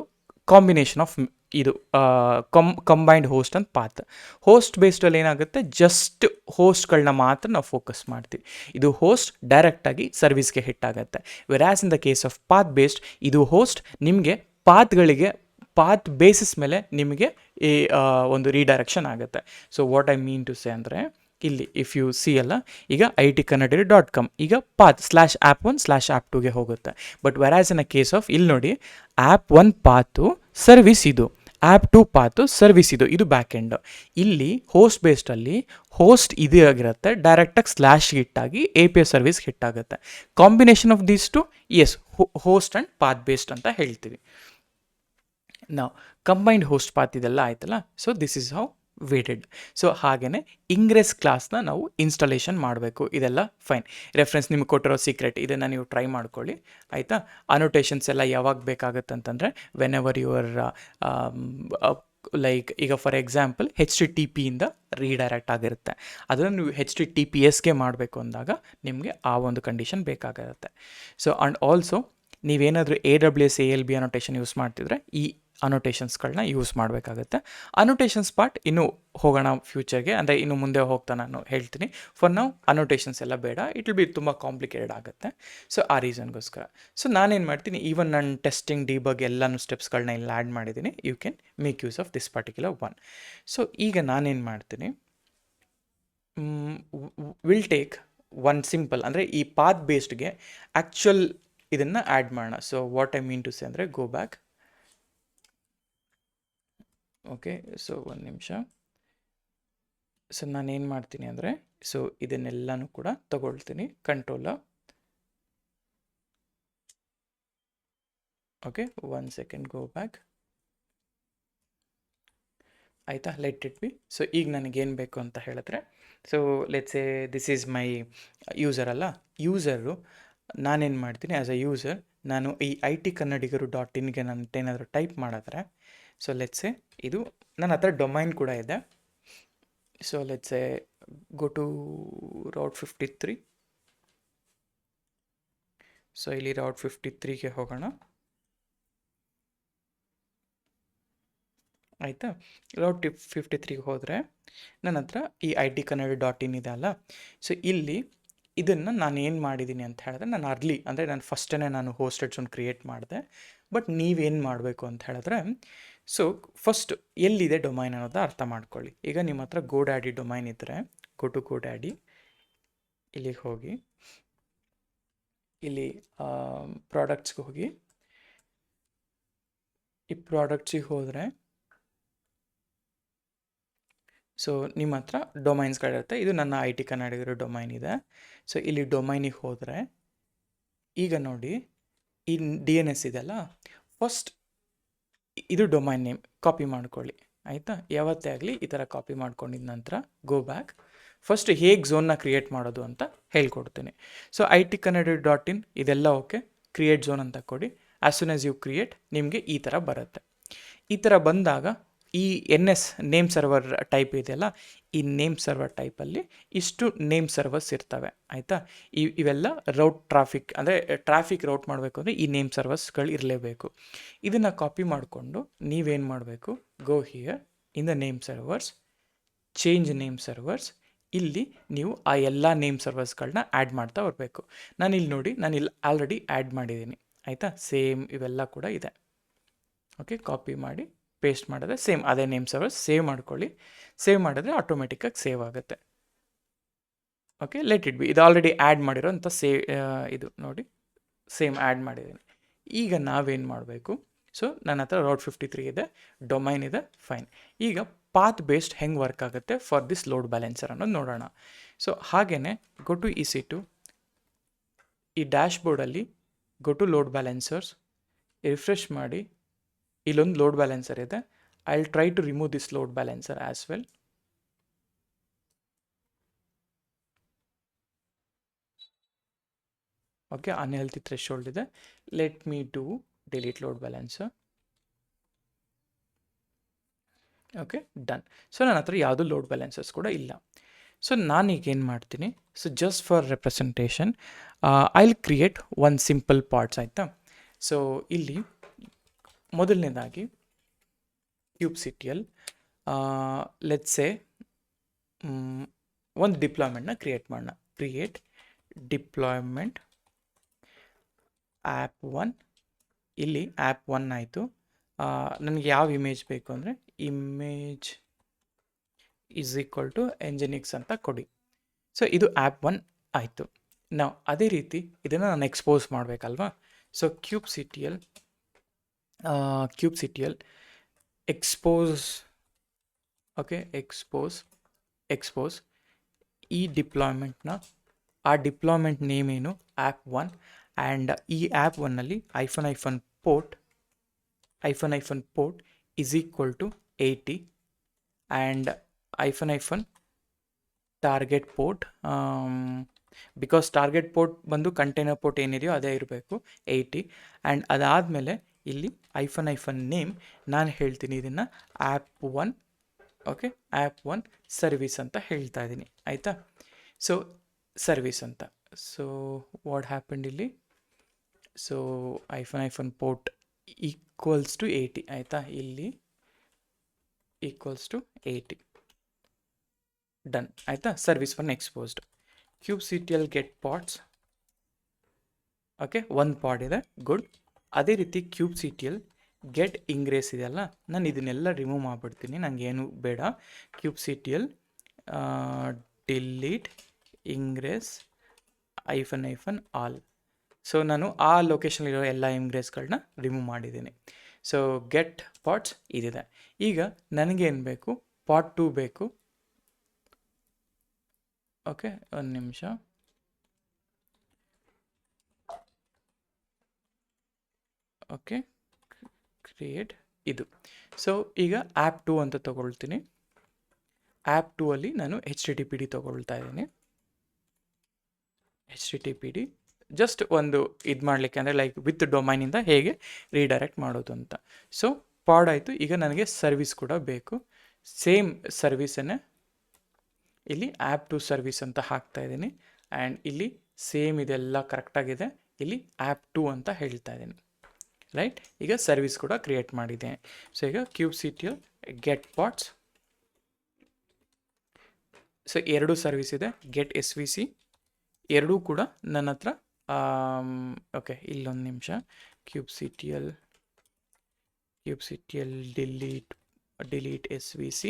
ಕಾಂಬಿನೇಷನ್ ಆಫ್ ಇದು combined host and path. Host ಬೇಸ್ಡಲ್ಲಿ ಏನಾಗುತ್ತೆ, ಜಸ್ಟ್ ಹೋಸ್ಟ್ಗಳನ್ನ ಮಾತ್ರ ನಾವು ಫೋಕಸ್ ಮಾಡ್ತೀವಿ. ಇದು ಹೋಸ್ಟ್ ಡೈರೆಕ್ಟಾಗಿ ಸರ್ವಿಸ್ಗೆ ಹಿಟ್ ಆಗುತ್ತೆ. Whereas in the case of path based, ಇದು ಹೋಸ್ಟ್ ನಿಮಗೆ ಪಾತ್ಗಳಿಗೆ ಪಾತ್ ಬೇಸಿಸ್ ಮೇಲೆ ನಿಮಗೆ ಈ ಒಂದು ರೀಡೈರೆಕ್ಷನ್ ಆಗುತ್ತೆ. So what I mean to say ಅಂದರೆ ಇಲ್ಲಿ ಇಫ್ ಯು ಸಿ ಅಲ್ಲ, ಈಗ ITKannada.com ಈಗ ಪಾತ್ /app1 /app2ಗೆ ಹೋಗುತ್ತೆ. But whereas in a case of ಇಲ್ಲಿ ನೋಡಿ app1 ಪಾತು ಸರ್ವಿಸ್ ಇದು, app2 ಪಾತು ಸರ್ವಿಸ್ ಇದು ಬ್ಯಾಕ್ ಎಂಡ್. ಇಲ್ಲಿ ಹೋಸ್ಟ್ ಬೇಸ್ಡಲ್ಲಿ ಹೋಸ್ಟ್ ಇದೇ ಆಗಿರುತ್ತೆ, ಡೈರೆಕ್ಟಾಗಿ / ಹಿಟ್ಟಾಗಿ API ಸರ್ವಿಸ್ ಹಿಟ್ ಆಗುತ್ತೆ. Combination of these two as host and path based ಅಂತ ಹೇಳ್ತೀವಿ ನಾವು. ಕಂಬೈನ್ಡ್ ಹೋಸ್ಟ್ ಪಾತ್ ಇದೆಲ್ಲ ಆಯ್ತಲ್ಲ, so this is how weighted. So ಹಾಗೆಯೇ ಇಂಗ್ರೆಸ್ ಕ್ಲಾಸ್ನ ನಾವು ಇನ್ಸ್ಟಾಲೇಷನ್ ಮಾಡಬೇಕು, ಇದೆಲ್ಲ ಫೈನ್. ರೆಫರೆನ್ಸ್ ನಿಮಗೆ ಕೊಟ್ಟಿರೋ ಸೀಕ್ರೆಟ್ ಇದನ್ನು ನೀವು ಟ್ರೈ ಮಾಡ್ಕೊಳ್ಳಿ, ಆಯಿತಾ. ಅನೋಟೇಷನ್ಸ್ ಎಲ್ಲ ಯಾವಾಗ ಬೇಕಾಗುತ್ತೆ ಅಂತಂದರೆ ವೆನ್ ಎವರ್ ಯುವರ್ ಲೈಕ್ ಈಗ ಫಾರ್ ಎಕ್ಸಾಂಪಲ್ HTTP ಇಂದ ರೀಡೈರೆಕ್ಟ್ ಆಗಿರುತ್ತೆ. ಅದನ್ನು ನೀವು HTTPSಗೆ ಮಾಡಬೇಕು ಅಂದಾಗ ನಿಮಗೆ ಆ ಒಂದು ಕಂಡೀಷನ್ ಬೇಕಾಗಿರುತ್ತೆ. ಸೊ ಆ್ಯಂಡ್ ಆಲ್ಸೋ ನೀವೇನಾದರೂ AWS ALB ಅನೋಟೇಷನ್ ಯೂಸ್ ಮಾಡ್ತಿದ್ರೆ ಈ ಅನೋಟೇಷನ್ಸ್ಗಳನ್ನ ಯೂಸ್ ಮಾಡಬೇಕಾಗುತ್ತೆ. ಅನೋಟೇಷನ್ಸ್ ಪಾರ್ಟ್ ಇನ್ನೂ ಹೋಗೋಣ ಫ್ಯೂಚರ್ಗೆ, ಅಂದರೆ ಇನ್ನು ಮುಂದೆ ಹೋಗ್ತಾ ನಾನು ಹೇಳ್ತೀನಿ. ಫಾರ್ ನಾವು ಅನೋಟೇಷನ್ಸ್ ಎಲ್ಲ ಬೇಡ, ಇಟ್ ವಿಲ್ ಬಿ ತುಂಬ ಕಾಂಪ್ಲಿಕೇಟೆಡ್ ಆಗುತ್ತೆ. ಸೊ ಆ ರೀಸನ್ಗೋಸ್ಕರ ಸೊ ನಾನೇನು ಮಾಡ್ತೀನಿ, ಈವನ್ ನನ್ನ ಟೆಸ್ಟಿಂಗ್ ಡಿಬಗ್ ಎಲ್ಲನೂ ಸ್ಟೆಪ್ಸ್ಗಳನ್ನ ಇಲ್ಲಿ ಆ್ಯಡ್ ಮಾಡಿದ್ದೀನಿ. You can make use of this particular one. So ಈಗ ನಾನೇನು ಮಾಡ್ತೀನಿ, ವಿಲ್ ಟೇಕ್ ಒನ್ ಸಿಂಪಲ್, ಅಂದರೆ ಈ ಪಾತ್ ಬೇಸ್ಡ್ಗೆ ಆ್ಯಕ್ಚುಯಲ್ ಇದನ್ನು ಆ್ಯಡ್ ಮಾಡೋಣ. So what I mean to say ಅಂದರೆ, ಗೋ ಬ್ಯಾಕ್. ಓಕೆ, ಸೊ ಒಂದು ನಿಮಿಷ. ಸೊ ನಾನೇನು ಮಾಡ್ತೀನಿ ಅಂದರೆ, ಸೊ ಇದನ್ನೆಲ್ಲನೂ ಕೂಡ ತಗೊಳ್ತೀನಿ, control. Okay, 1 second, go back. ಆಯಿತಾ, ಲೆಟ್ ಇಟ್ ಬಿ. ಸೊ ಈಗ ನನಗೇನು ಬೇಕು ಅಂತ ಹೇಳಿದ್ರೆ, so let's say this is my user ಅಲ್ಲ, ಯೂಸರು ನಾನೇನು ಮಾಡ್ತೀನಿ, ಆ್ಯಸ್ ಅ ಯೂಸರ್ ನಾನು ಈ IT ಕನ್ನಡಿಗರು .inಗೆ ನಾನು ಏನಾದರೂ ಟೈಪ್ ಮಾಡಿದ್ರೆ, ಸೊ ಲೆಟ್ಸ್ ಸೇ ಇದು ನನ್ನ ಹತ್ರ ಡೊಮೈನ್ ಕೂಡ ಇದೆ. So let's say go to Route 53. So ಇಲ್ಲಿ Route 53ಗೆ ಹೋಗೋಣ. ಆಯಿತಾ, Route 53ಗೆ ಹೋದರೆ ನನ್ನ ಹತ್ರ ಈ IT ಕನ್ನಡ .in ಇದೆ ಅಲ್ಲ. ಸೊ ಇಲ್ಲಿ ಇದನ್ನು ನಾನು ಏನು ಮಾಡಿದ್ದೀನಿ ಅಂತ ಹೇಳಿದ್ರೆ, ನಾನು ಅರ್ಲಿ ಅಂದರೆ ನಾನು ಫಸ್ಟೇ ನಾನು ಹೋಸ್ಟೆಡ್ ಝೋನ್ ಕ್ರಿಯೇಟ್ ಮಾಡಿದೆ. ಬಟ್ ನೀವೇನು ಮಾಡಬೇಕು ಅಂತ ಹೇಳಿದ್ರೆ, ಸೊ ಫಸ್ಟ್ ಎಲ್ಲಿದೆ ಡೊಮೈನ್ ಅನ್ನೋದು ಅರ್ಥ ಮಾಡ್ಕೊಳ್ಳಿ. ಈಗ ನಿಮ್ಮ ಹತ್ರ GoDaddy ಡೊಮೈನ್ ಇದ್ದರೆ, ಗೋ ಟು GoDaddy, ಇಲ್ಲಿಗೆ ಹೋಗಿ, ಇಲ್ಲಿ ಪ್ರಾಡಕ್ಟ್ಸ್ಗೆ ಹೋಗಿ, ಈ ಪ್ರಾಡಕ್ಟ್ಸಿಗೆ ಹೋದರೆ ಸೊ ನಿಮ್ಮ ಹತ್ರ ಡೊಮೈನ್ಸ್ಗಳಿರುತ್ತೆ. ಇದು ನನ್ನ IT ಕನ್ನಡಿಗರ ಡೊಮೈನ್ ಇದೆ. ಸೊ ಇಲ್ಲಿ ಡೊಮೈನಿಗೆ ಹೋದರೆ ಈಗ ನೋಡಿ, ಈ DNS ಇದೆಲ್ಲ, ಫಸ್ಟ್ ಇದು ಡೊಮೈನ್ ನೇಮ್ ಕಾಪಿ ಮಾಡ್ಕೊಳ್ಳಿ. ಆಯಿತಾ, ಯಾವತ್ತೇ ಆಗಲಿ ಈ ಥರ ಕಾಪಿ ಮಾಡ್ಕೊಂಡಿದ್ದ ನಂತರ ಗೋ ಬ್ಯಾಕ್. ಫಸ್ಟ್ ಹೇಗೆ ಝೋನ್ನ ಕ್ರಿಯೇಟ್ ಮಾಡೋದು ಅಂತ ಹೇಳ್ಕೊಡ್ತೀನಿ. ಸೊ IT ಕನ್ನಡ .in ಇದೆಲ್ಲ ಓಕೆ, ಕ್ರಿಯೇಟ್ ಝೋನ್ ಅಂತ ಕೊಡಿ. As soon as you create, ನಿಮಗೆ ಈ ಥರ ಬರುತ್ತೆ. ಈ ಥರ ಬಂದಾಗ ಈ NS ನೇಮ್ ಸರ್ವರ್ ಟೈಪ್ ಇದೆಯಲ್ಲ, ಈ ನೇಮ್ ಸರ್ವರ್ ಟೈಪಲ್ಲಿ ಇಷ್ಟು ನೇಮ್ ಸರ್ವರ್ಸ್ ಇರ್ತವೆ. ಆಯಿತಾ, ಇವೆಲ್ಲ ರೌಟ್ ಟ್ರಾಫಿಕ್, ಅಂದರೆ ಟ್ರಾಫಿಕ್ ರೌಟ್ ಮಾಡಬೇಕು ಅಂದರೆ ಈ ನೇಮ್ ಸರ್ವರ್ಸ್ಗಳು ಇರಲೇಬೇಕು. ಇದನ್ನು ಕಾಪಿ ಮಾಡಿಕೊಂಡು ನೀವೇನು ಮಾಡಬೇಕು, ಗೋ here in the name servers, change name servers. ಇಲ್ಲಿ ನೀವು ಆ ಎಲ್ಲ ನೇಮ್ ಸರ್ವರ್ಸ್ಗಳನ್ನ ಆ್ಯಡ್ ಮಾಡ್ತಾ ಬರಬೇಕು. ನಾನು ಇಲ್ಲಿ ನೋಡಿ, ನಾನು ಇಲ್ಲಿ ಆಲ್ರೆಡಿ ಆ್ಯಡ್ ಮಾಡಿದ್ದೀನಿ. ಆಯಿತಾ, ಸೇಮ್ ಇವೆಲ್ಲ ಕೂಡ ಇದೆ. ಓಕೆ, ಕಾಪಿ ಮಾಡಿ ಪೇಸ್ಟ್ ಮಾಡಿದ್ರೆ ಸೇಮ್ ಅದೇ ನೇಮ್ ಸರ್ವರ್ಸ್ ಸೇವ್ ಮಾಡ್ಕೊಳ್ಳಿ. ಸೇವ್ ಮಾಡಿದ್ರೆ ಆಟೋಮೆಟಿಕ್ಕಾಗಿ ಸೇವ್ ಆಗುತ್ತೆ. Okay, let it B. ಇದು ಆಲ್ರೆಡಿ ಆ್ಯಡ್ ಮಾಡಿರೋ ಅಂಥ ಇದು ನೋಡಿ, ಸೇಮ್ ಆ್ಯಡ್ ಮಾಡಿದ್ದೀನಿ. ಈಗ ನಾವೇನು ಮಾಡಬೇಕು, ಸೊ ನನ್ನ ಹತ್ರ Route 53 ಇದೆ, ಡೊಮೈನ್ ಇದೆ, ಫೈನ್. ಈಗ ಪಾತ್ ಬೇಸ್ಡ್ ಹೆಂಗೆ ವರ್ಕ್ ಆಗುತ್ತೆ ಫಾರ್ ದಿಸ್ ಲೋಡ್ ಬ್ಯಾಲೆನ್ಸರ್ ಅನ್ನೋದು ನೋಡೋಣ. ಸೊ ಹಾಗೆಯೇ ಗೋ ಟು EC2, ಈ ಡ್ಯಾಶ್ಬೋರ್ಡಲ್ಲಿ go to load balancers, refresh ಮಾಡಿ. ಇಲ್ಲೊಂದು ಲೋಡ್ ಬ್ಯಾಲೆನ್ಸರ್ ಇದೆ. I will try to remove this load balancer as well. Okay, unhealthy threshold ಇದೆ. Let me to delete load balancer. Okay, done. So ನನ್ನ ಹತ್ರ ಯಾವುದೂ load ಬ್ಯಾಲೆನ್ಸರ್ಸ್ ಕೂಡ ಇಲ್ಲ. ಸೊ ನಾನೀಗ ಏನು ಮಾಡ್ತೀನಿ, so just for representation I will create one simple parts. ಆಯಿತಾ, ಸೊ ಇಲ್ಲಿ ಮೊದಲನೇದಾಗಿ kubectl, ಲೆಟ್ಸ್ ಸೇ ಒಂದು ಡಿಪ್ಲಾಯ್ಮೆಂಟ್ನ ಕ್ರಿಯೇಟ್ ಮಾಡೋಣ. Create deployment app1. ಇಲ್ಲಿ app1 ಆಯಿತು. ನನಗೆ ಯಾವ ಇಮೇಜ್ ಬೇಕು ಅಂದರೆ, image is equal to nginx ಅಂತ ಕೊಡಿ. ಸೊ ಇದು app1 ಆಯಿತು. ನಾವು ಅದೇ ರೀತಿ ಇದನ್ನು ನಾನು ಎಕ್ಸ್ಪೋಸ್ ಮಾಡಬೇಕಲ್ವಾ. So kubectl expose. Okay, expose ಈ ಡಿಪ್ಲಾಯ್ಮೆಂಟ್ನ, ಆ ಡಿಪ್ಲಾಯ್ಮೆಂಟ್ ನೇಮ್ ಏನು, app1. ಆ್ಯಂಡ್ ಈ app1ನಲ್ಲಿ -port is equal to 80 and -target port, because target port ಬಂದು ಕಂಟೈನರ್ ಪೋರ್ಟ್ ಏನಿದೆಯೋ ಅದೇ ಇರಬೇಕು, 80. ಆ್ಯಂಡ್ ಅದಾದಮೇಲೆ ಇಲ್ಲಿ ಐಫನ್ ನೇಮ್ ನಾನು ಹೇಳ್ತೀನಿ ಇದನ್ನು app1, ಓಕೆ, app1 ಸರ್ವಿಸ್ ಅಂತ ಹೇಳ್ತಾ ಇದ್ದೀನಿ, ಆಯಿತಾ. ಸೊ ಸರ್ವಿಸ್ ಅಂತ. ಸೊ ವಾಟ್ ಹ್ಯಾಪನ್ಡ್ ಇಲ್ಲಿ, so hyphen port equals to 80, ಆಯಿತಾ, ಇಲ್ಲಿ ಈಕ್ವಲ್ಸ್ ಟು 80, ಡನ್, ಆಯಿತಾ. Service one exposed. kubectl get pods, okay, ಒಂದು ಪಾಡ್ ಇದೆ, ಗುಡ್. ಅದೇ ರೀತಿ kubectl ಗೆಟ್ ಇಂಗ್ರೆಸ್ ಇದೆಯಲ್ಲ, ನಾನು ಇದನ್ನೆಲ್ಲ ರಿಮೂವ್ ಮಾಡಿಬಿಡ್ತೀನಿ, ನನಗೇನು ಬೇಡ. kubectl delete ingress hyphen all. So ನಾನು ಆ ಲೊಕೇಶನಲ್ಲಿರೋ ಎಲ್ಲ ಇಂಗ್ರೆಸ್ಗಳನ್ನ ರಿಮೂವ್ ಮಾಡಿದ್ದೀನಿ. ಸೊ ಗೆಟ್ ಪಾಡ್ಸ್ ಇದಿದೆ. ಈಗ ನನಗೇನು ಬೇಕು, ಪಾಡ್ 2 ಬೇಕು. ಓಕೆ, ಒಂದು ನಿಮಿಷ. ಓಕೆ, ಕ್ರಿಯೇಟ್ ಇದು. ಸೊ ಈಗ app2 ಅಂತ ತಗೊಳ್ತೀನಿ. app2 ಅಲ್ಲಿ ನಾನು HTTPD ತಗೊಳ್ತಾ ಇದ್ದೀನಿ. HTTPD ಜಸ್ಟ್ ಒಂದು ಇದು ಮಾಡಲಿಕ್ಕೆ, ಅಂದರೆ ಲೈಕ್ ವಿತ್ ಡೊಮೈನಿಂದ ಹೇಗೆ ರೀಡೈರೆಕ್ಟ್ ಮಾಡೋದು ಅಂತ. ಸೊ ಪಾಡ್ ಆಯಿತು. ಈಗ ನನಗೆ ಸರ್ವಿಸ್ ಕೂಡ ಬೇಕು. ಸೇಮ್ ಸರ್ವಿಸನ್ನೇ ಇಲ್ಲಿ app2 ಸರ್ವಿಸ್ ಅಂತ ಹಾಕ್ತಾ ಇದ್ದೀನಿ. ಆ್ಯಂಡ್ ಇಲ್ಲಿ ಸೇಮ್ ಇದೆಲ್ಲ ಕರೆಕ್ಟಾಗಿದೆ. ಇಲ್ಲಿ app2 ಅಂತ ಹೇಳ್ತಾ ಇದ್ದೀನಿ, ರೈಟ್. ಈಗ ಸರ್ವಿಸ್ ಕೂಡ ಕ್ರಿಯೇಟ್ ಮಾಡಿದೆ. ಸೊ ಈಗ kubectl get pods. So 2 service ಇದೆ, ಗೆಟ್ SVC, ಎರಡೂ ಕೂಡ ನನ್ನ ಹತ್ರ. ಓಕೆ, ಇಲ್ಲೊಂದು ನಿಮಿಷ. kubectl ಡಿಲೀಟ್ SVC,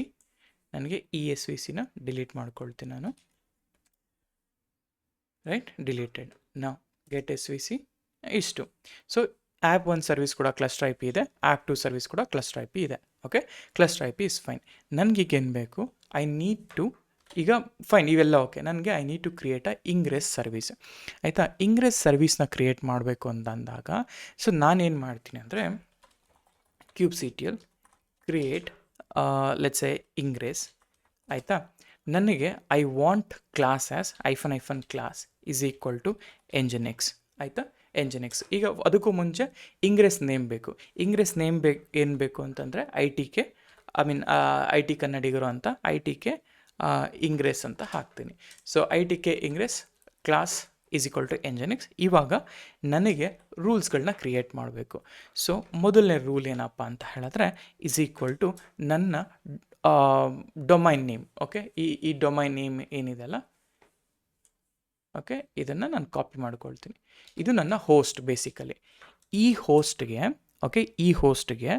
ನನಗೆ ಈ SVCನ ಡಿಲೀಟ್ ಮಾಡ್ಕೊಳ್ತೀನಿ ನಾನು, ರೈಟ್, ಡಿಲೀಟೆಡ್. ನಾವು ಗೆಟ್ SVC ಇಷ್ಟು. ಸೊ app1 ಸರ್ವಿಸ್ ಕೂಡ ಕ್ಲಸ್ಟರ್ IP ಇದೆ, app2 ಸರ್ವಿಸ್ ಕೂಡ ಕ್ಲಸ್ಟರ್ IP ಇದೆ. Okay, cluster IP is fine. ನನಗೀಗೇನು ಬೇಕು, ಐ ನೀಡ್ ಟು, ಈಗ ಫೈನ್ ಇವೆಲ್ಲ ಓಕೆ, ನನಗೆ I need to create a ingress service, ಆಯಿತಾ. ಇಂಗ್ರೆಸ್ ಸರ್ವಿಸ್ನ ಕ್ರಿಯೇಟ್ ಮಾಡಬೇಕು ಅಂತ ಅಂದಾಗ, ಸೊ ನಾನೇನು ಮಾಡ್ತೀನಿ ಅಂದರೆ kubectl create let's a ingress, ಆಯಿತಾ. ನನಗೆ I want class as hyphen class is equal to nginx, ಆಯಿತಾ, nginx. ಈಗ ಅದಕ್ಕೂ ಮುಂಚೆ ಇಂಗ್ರೆಸ್ ನೇಮ್ ಬೇಕು. ಇಂಗ್ರೆಸ್ ನೇಮ್ ಏನು ಬೇಕು ಅಂತಂದರೆ ITK, ಐ ಟಿ ಕನ್ನಡಿಗರು ಅಂತ ITK ಇಂಗ್ರೆಸ್ ಅಂತ ಹಾಕ್ತೀನಿ. So ITK ingress class is equal to nginx. ಇವಾಗ ನನಗೆ ರೂಲ್ಸ್ಗಳನ್ನ ಕ್ರಿಯೇಟ್ ಮಾಡಬೇಕು. ಸೊ ಮೊದಲನೇ ರೂಲ್ ಏನಪ್ಪ ಅಂತ ಹೇಳಿದ್ರೆ, ಈಸ್ ಈಕ್ವಲ್ ಟು ನನ್ನ ಡೊಮೈನ್ ನೇಮ್. ಓಕೆ, ಈ ಡೊಮೈನ್ ನೇಮ್ ಏನಿದೆಲ್ಲ, ಓಕೆ, ಇದನ್ನು ನಾನು ಕಾಪಿ ಮಾಡ್ಕೊಳ್ತೀನಿ. ಇದು ನನ್ನ ಹೋಸ್ಟ್ ಬೇಸಿಕಲಿ. ಈ ಹೋಸ್ಟ್ಗೆ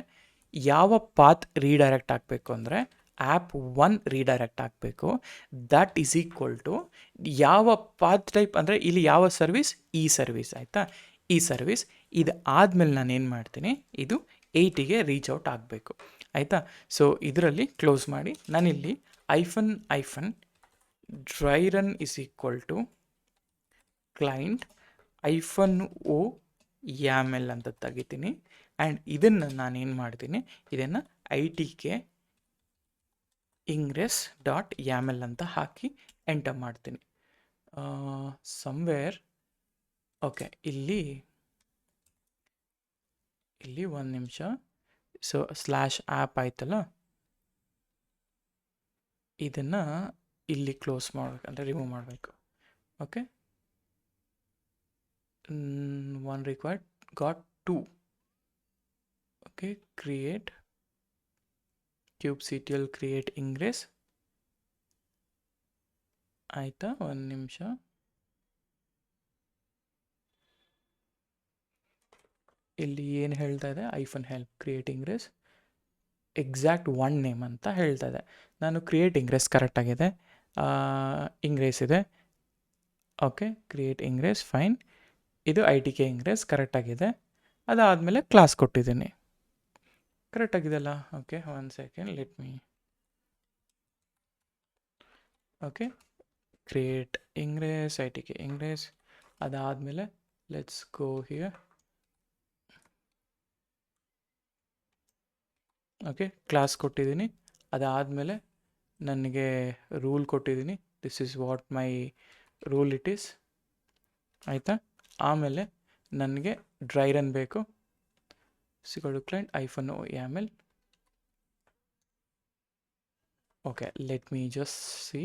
ಯಾವ ಪಾತ್ ರೀಡೈರೆಕ್ಟ್ ಆಗಬೇಕು ಅಂದರೆ app1 ರೀಡೈರೆಕ್ಟ್ ಆಗಬೇಕು. ದಟ್ ಈಸ್ ಈಕ್ವಲ್ ಟು ಯಾವ ಪಾತ್ ಟೈಪ್ ಅಂದರೆ ಇಲ್ಲಿ ಯಾವ ಸರ್ವಿಸ್, ಈ ಸರ್ವಿಸ್, ಆಯಿತಾ, ಈ ಸರ್ವಿಸ್. ಇದು ಆದಮೇಲೆ ನಾನು ಏನು ಮಾಡ್ತೀನಿ, ಇದು 80ಗೆ ರೀಚ್ ಔಟ್ ಆಗಬೇಕು, ಆಯಿತಾ. ಸೊ ಇದರಲ್ಲಿ ಕ್ಲೋಸ್ ಮಾಡಿ, ನಾನಿಲ್ಲಿ hyphen dry run is equal to client -o YAML ಅಂತ ತೆಗಿತೀನಿ. ಆ್ಯಂಡ್ ಇದನ್ನು ನಾನೇನು ಮಾಡ್ತೀನಿ, ಇದನ್ನು ITK ingress.yaml ಅಂತ ಹಾಕಿ ಎಂಟರ್ ಮಾಡ್ತೀನಿ. ಸಮ್ವೇರ್, ಓಕೆ, ಇಲ್ಲಿ ಒಂದು ನಿಮಿಷ. ಸೊ /app ಆಯ್ತಲ್ಲ, ಇದನ್ನು ಇಲ್ಲಿ ಕ್ಲೋಸ್ ಮಾಡಬೇಕು, ಅಂದರೆ ರಿಮೂವ್ ಮಾಡಬೇಕು. Okay, one required, got 2. Okay, create kubectl create ingress, ಆಯಿತಾ. ಒಂದು ನಿಮಿಷ. ಇಲ್ಲಿ ಏನು ಹೇಳ್ತಾ ಇದೆ, hyphen help create ingress exact one name ಅಂತ ಹೇಳ್ತಾ ಇದೆ. ನಾನು ಕ್ರಿಯೇಟ್ ಇಂಗ್ರೆಸ್ ಕರೆಕ್ಟಾಗಿದೆ, ಇಂಗ್ರೆಸ್ ಇದೆ. Okay, create ingress fine. ಇದು ITK ಇಂಗ್ರೆಸ್ ಕರೆಕ್ಟಾಗಿದೆ. ಅದಾದಮೇಲೆ ಕ್ಲಾಸ್ ಕೊಟ್ಟಿದ್ದೀನಿ, ಕರೆಕ್ಟಾಗಿದೆಲ್ಲ. Okay, 1 second, let me. Okay, create ingress ITK ingress. ಅದಾದಮೇಲೆ let's go here. Okay, class ಕೊಟ್ಟಿದ್ದೀನಿ. ಅದಾದಮೇಲೆ ನನಗೆ ರೂಲ್ ಕೊಟ್ಟಿದ್ದೀನಿ, this is what my rule it is, ಆಯಿತಾ. ಆಮೇಲೆ ನನಗೆ ಡ್ರೈ ರನ್ ಬೇಕು. is equal to client -o.yaml. Okay, let me just see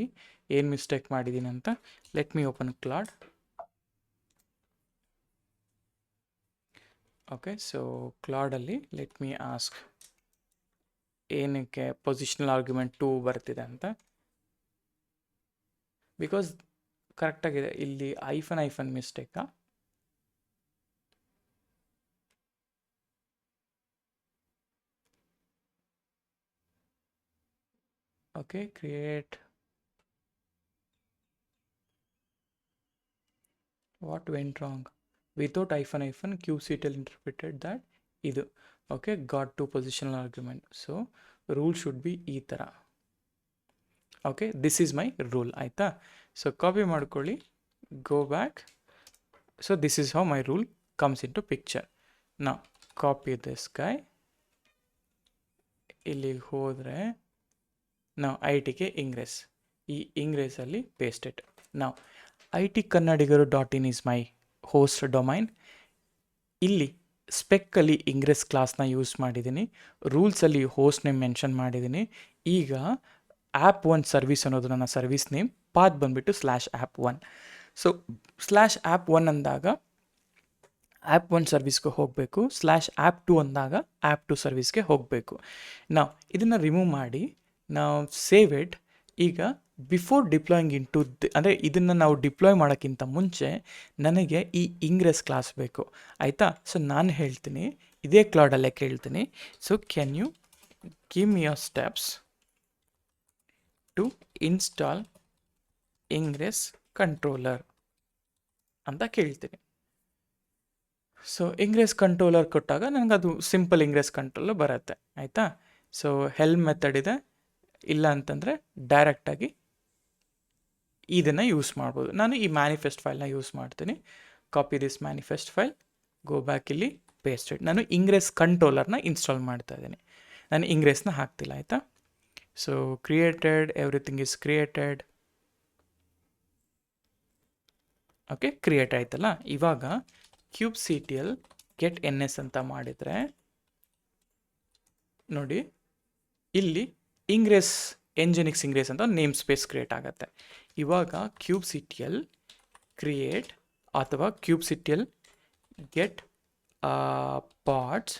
ಏನು ಮಿಸ್ಟೇಕ್ ಮಾಡಿದ್ದೀನಿ ಅಂತ. Let me open Claude. Okay, so ಕ್ಲಾಡಲ್ಲಿ ಲೆಟ್ ಮೀ ಆಸ್ಕ್ ಏನಕ್ಕೆ ಪೊಸಿಷನಲ್ ಆರ್ಗ್ಯುಮೆಂಟ್ 2 ಬರ್ತಿದೆ ಅಂತ. ಬಿಕಾಸ್ ಕರೆಕ್ಟಾಗಿದೆ ಇಲ್ಲಿ ಐಫನ್ ಮಿಸ್ಟೇಕಾ. Okay, create what went wrong without hyphen kubectl interpreted that ಇದು. Okay, got two positional argument. So rule should be ಈ ಥರ. Okay, this is my rule ಆಯಿತಾ. ಸೊ ಕಾಪಿ ಮಾಡ್ಕೊಳ್ಳಿ, go back. So this is how my rule comes into picture. ನಾವು copy this guy, ಇಲ್ಲಿಗೆ ಹೋದರೆ ನಾವು ITK ingress, ಈ ಇಂಗ್ರೆಸಲ್ಲಿ ಪೇಸ್ಟ್ ಇಟ್. ನಾವು IT ಕನ್ನಡಿಗರು .in is my host domain. ಇಲ್ಲಿ ಸ್ಪೆಕ್ಕಲ್ಲಿ ಇಂಗ್ರೆಸ್ ಕ್ಲಾಸ್ನ ಯೂಸ್ ಮಾಡಿದ್ದೀನಿ, ರೂಲ್ಸಲ್ಲಿ ಹೋಸ್ಟ್ ನೇಮ್ ಮೆನ್ಷನ್ ಮಾಡಿದ್ದೀನಿ. ಈಗ app1 ಸರ್ವಿಸ್ ಅನ್ನೋದು ನನ್ನ ಸರ್ವಿಸ್ ನೇಮ್, ಪಾತ್ ಬಂದುಬಿಟ್ಟು /app1. ಸೊ /app1 ಅಂದಾಗ app1 ಸರ್ವಿಸ್ಗೆ ಹೋಗಬೇಕು, /app2 ಅಂದಾಗ app2 ಸರ್ವಿಸ್ಗೆ ಹೋಗಬೇಕು. ನಾವು ಇದನ್ನು ರಿಮೂವ್ ಮಾಡಿ ನಾವು ಸೇವ್ ಇಟ್. ಈಗ ಬಿಫೋರ್ ಡಿಪ್ಲಾಯಿಂಗ್ ಇನ್ ಟು ಅಂದರೆ ಇದನ್ನು ನಾವು ಡಿಪ್ಲಾಯ್ ಮಾಡೋಕ್ಕಿಂತ ಮುಂಚೆ ನನಗೆ ಈ ಇಂಗ್ರೆಸ್ ಕ್ಲಾಸ್ ಬೇಕು ಆಯಿತಾ. ಸೊ ನಾನು ಹೇಳ್ತೀನಿ, ಇದೇ ಕ್ಲಾಡಲ್ಲೇ ಕೇಳ್ತೀನಿ. So can you give me your steps to install ingress controller ಅಂತ ಕೇಳ್ತೀನಿ. ಸೊ ಇಂಗ್ರೆಸ್ ಕಂಟ್ರೋಲರ್ ಕೊಟ್ಟಾಗ ನನಗದು ಸಿಂಪಲ್ ಇಂಗ್ರೆಸ್ ಕಂಟ್ರೋಲರ್ ಬರುತ್ತೆ ಆಯಿತಾ. ಸೊ ಹೆಲ್ಪ್ ಮೆಥಡ್ ಇದೆ, ಇಲ್ಲ ಅಂತಂದರೆ ಡೈರೆಕ್ಟಾಗಿ ಇದನ್ನು ಯೂಸ್ ಮಾಡ್ಬೋದು. ನಾನು ಈ ಮ್ಯಾನಿಫೆಸ್ಟ್ ಫೈಲ್ನ ಯೂಸ್ ಮಾಡ್ತೀನಿ. Copy this manifest file, go back, ಇಲ್ಲಿ ಪೇಸ್ಟ್ ಇಟ್. ನಾನು ಇಂಗ್ರೆಸ್ ಕಂಟ್ರೋಲರ್ನ ಇನ್ಸ್ಟಾಲ್ ಮಾಡ್ತಾ ಇದ್ದೀನಿ, ನಾನು ಇಂಗ್ರೆಸ್ನ ಹಾಕ್ತಿಲ್ಲ ಆಯಿತಾ. So created, everything is created. Okay, create ಆಯ್ತಲ್ಲ. ಇವಾಗ kubectl get ns ಅಂತ ಮಾಡಿದರೆ ನೋಡಿ, ಇಲ್ಲಿ ಇಂಗ್ರೆಸ್ ಎಂಜಿನಿಕ್ಸ್ ಇಂಗ್ರೆಸ್ ಅಂತ ನೇಮ್ ಸ್ಪೇಸ್ ಕ್ರಿಯೇಟ್ ಆಗುತ್ತೆ. ಇವಾಗ kubectl ಕ್ರಿಯೇಟ್ ಅಥವಾ kubectl ಗೆಟ್ ಪಾಡ್ಸ್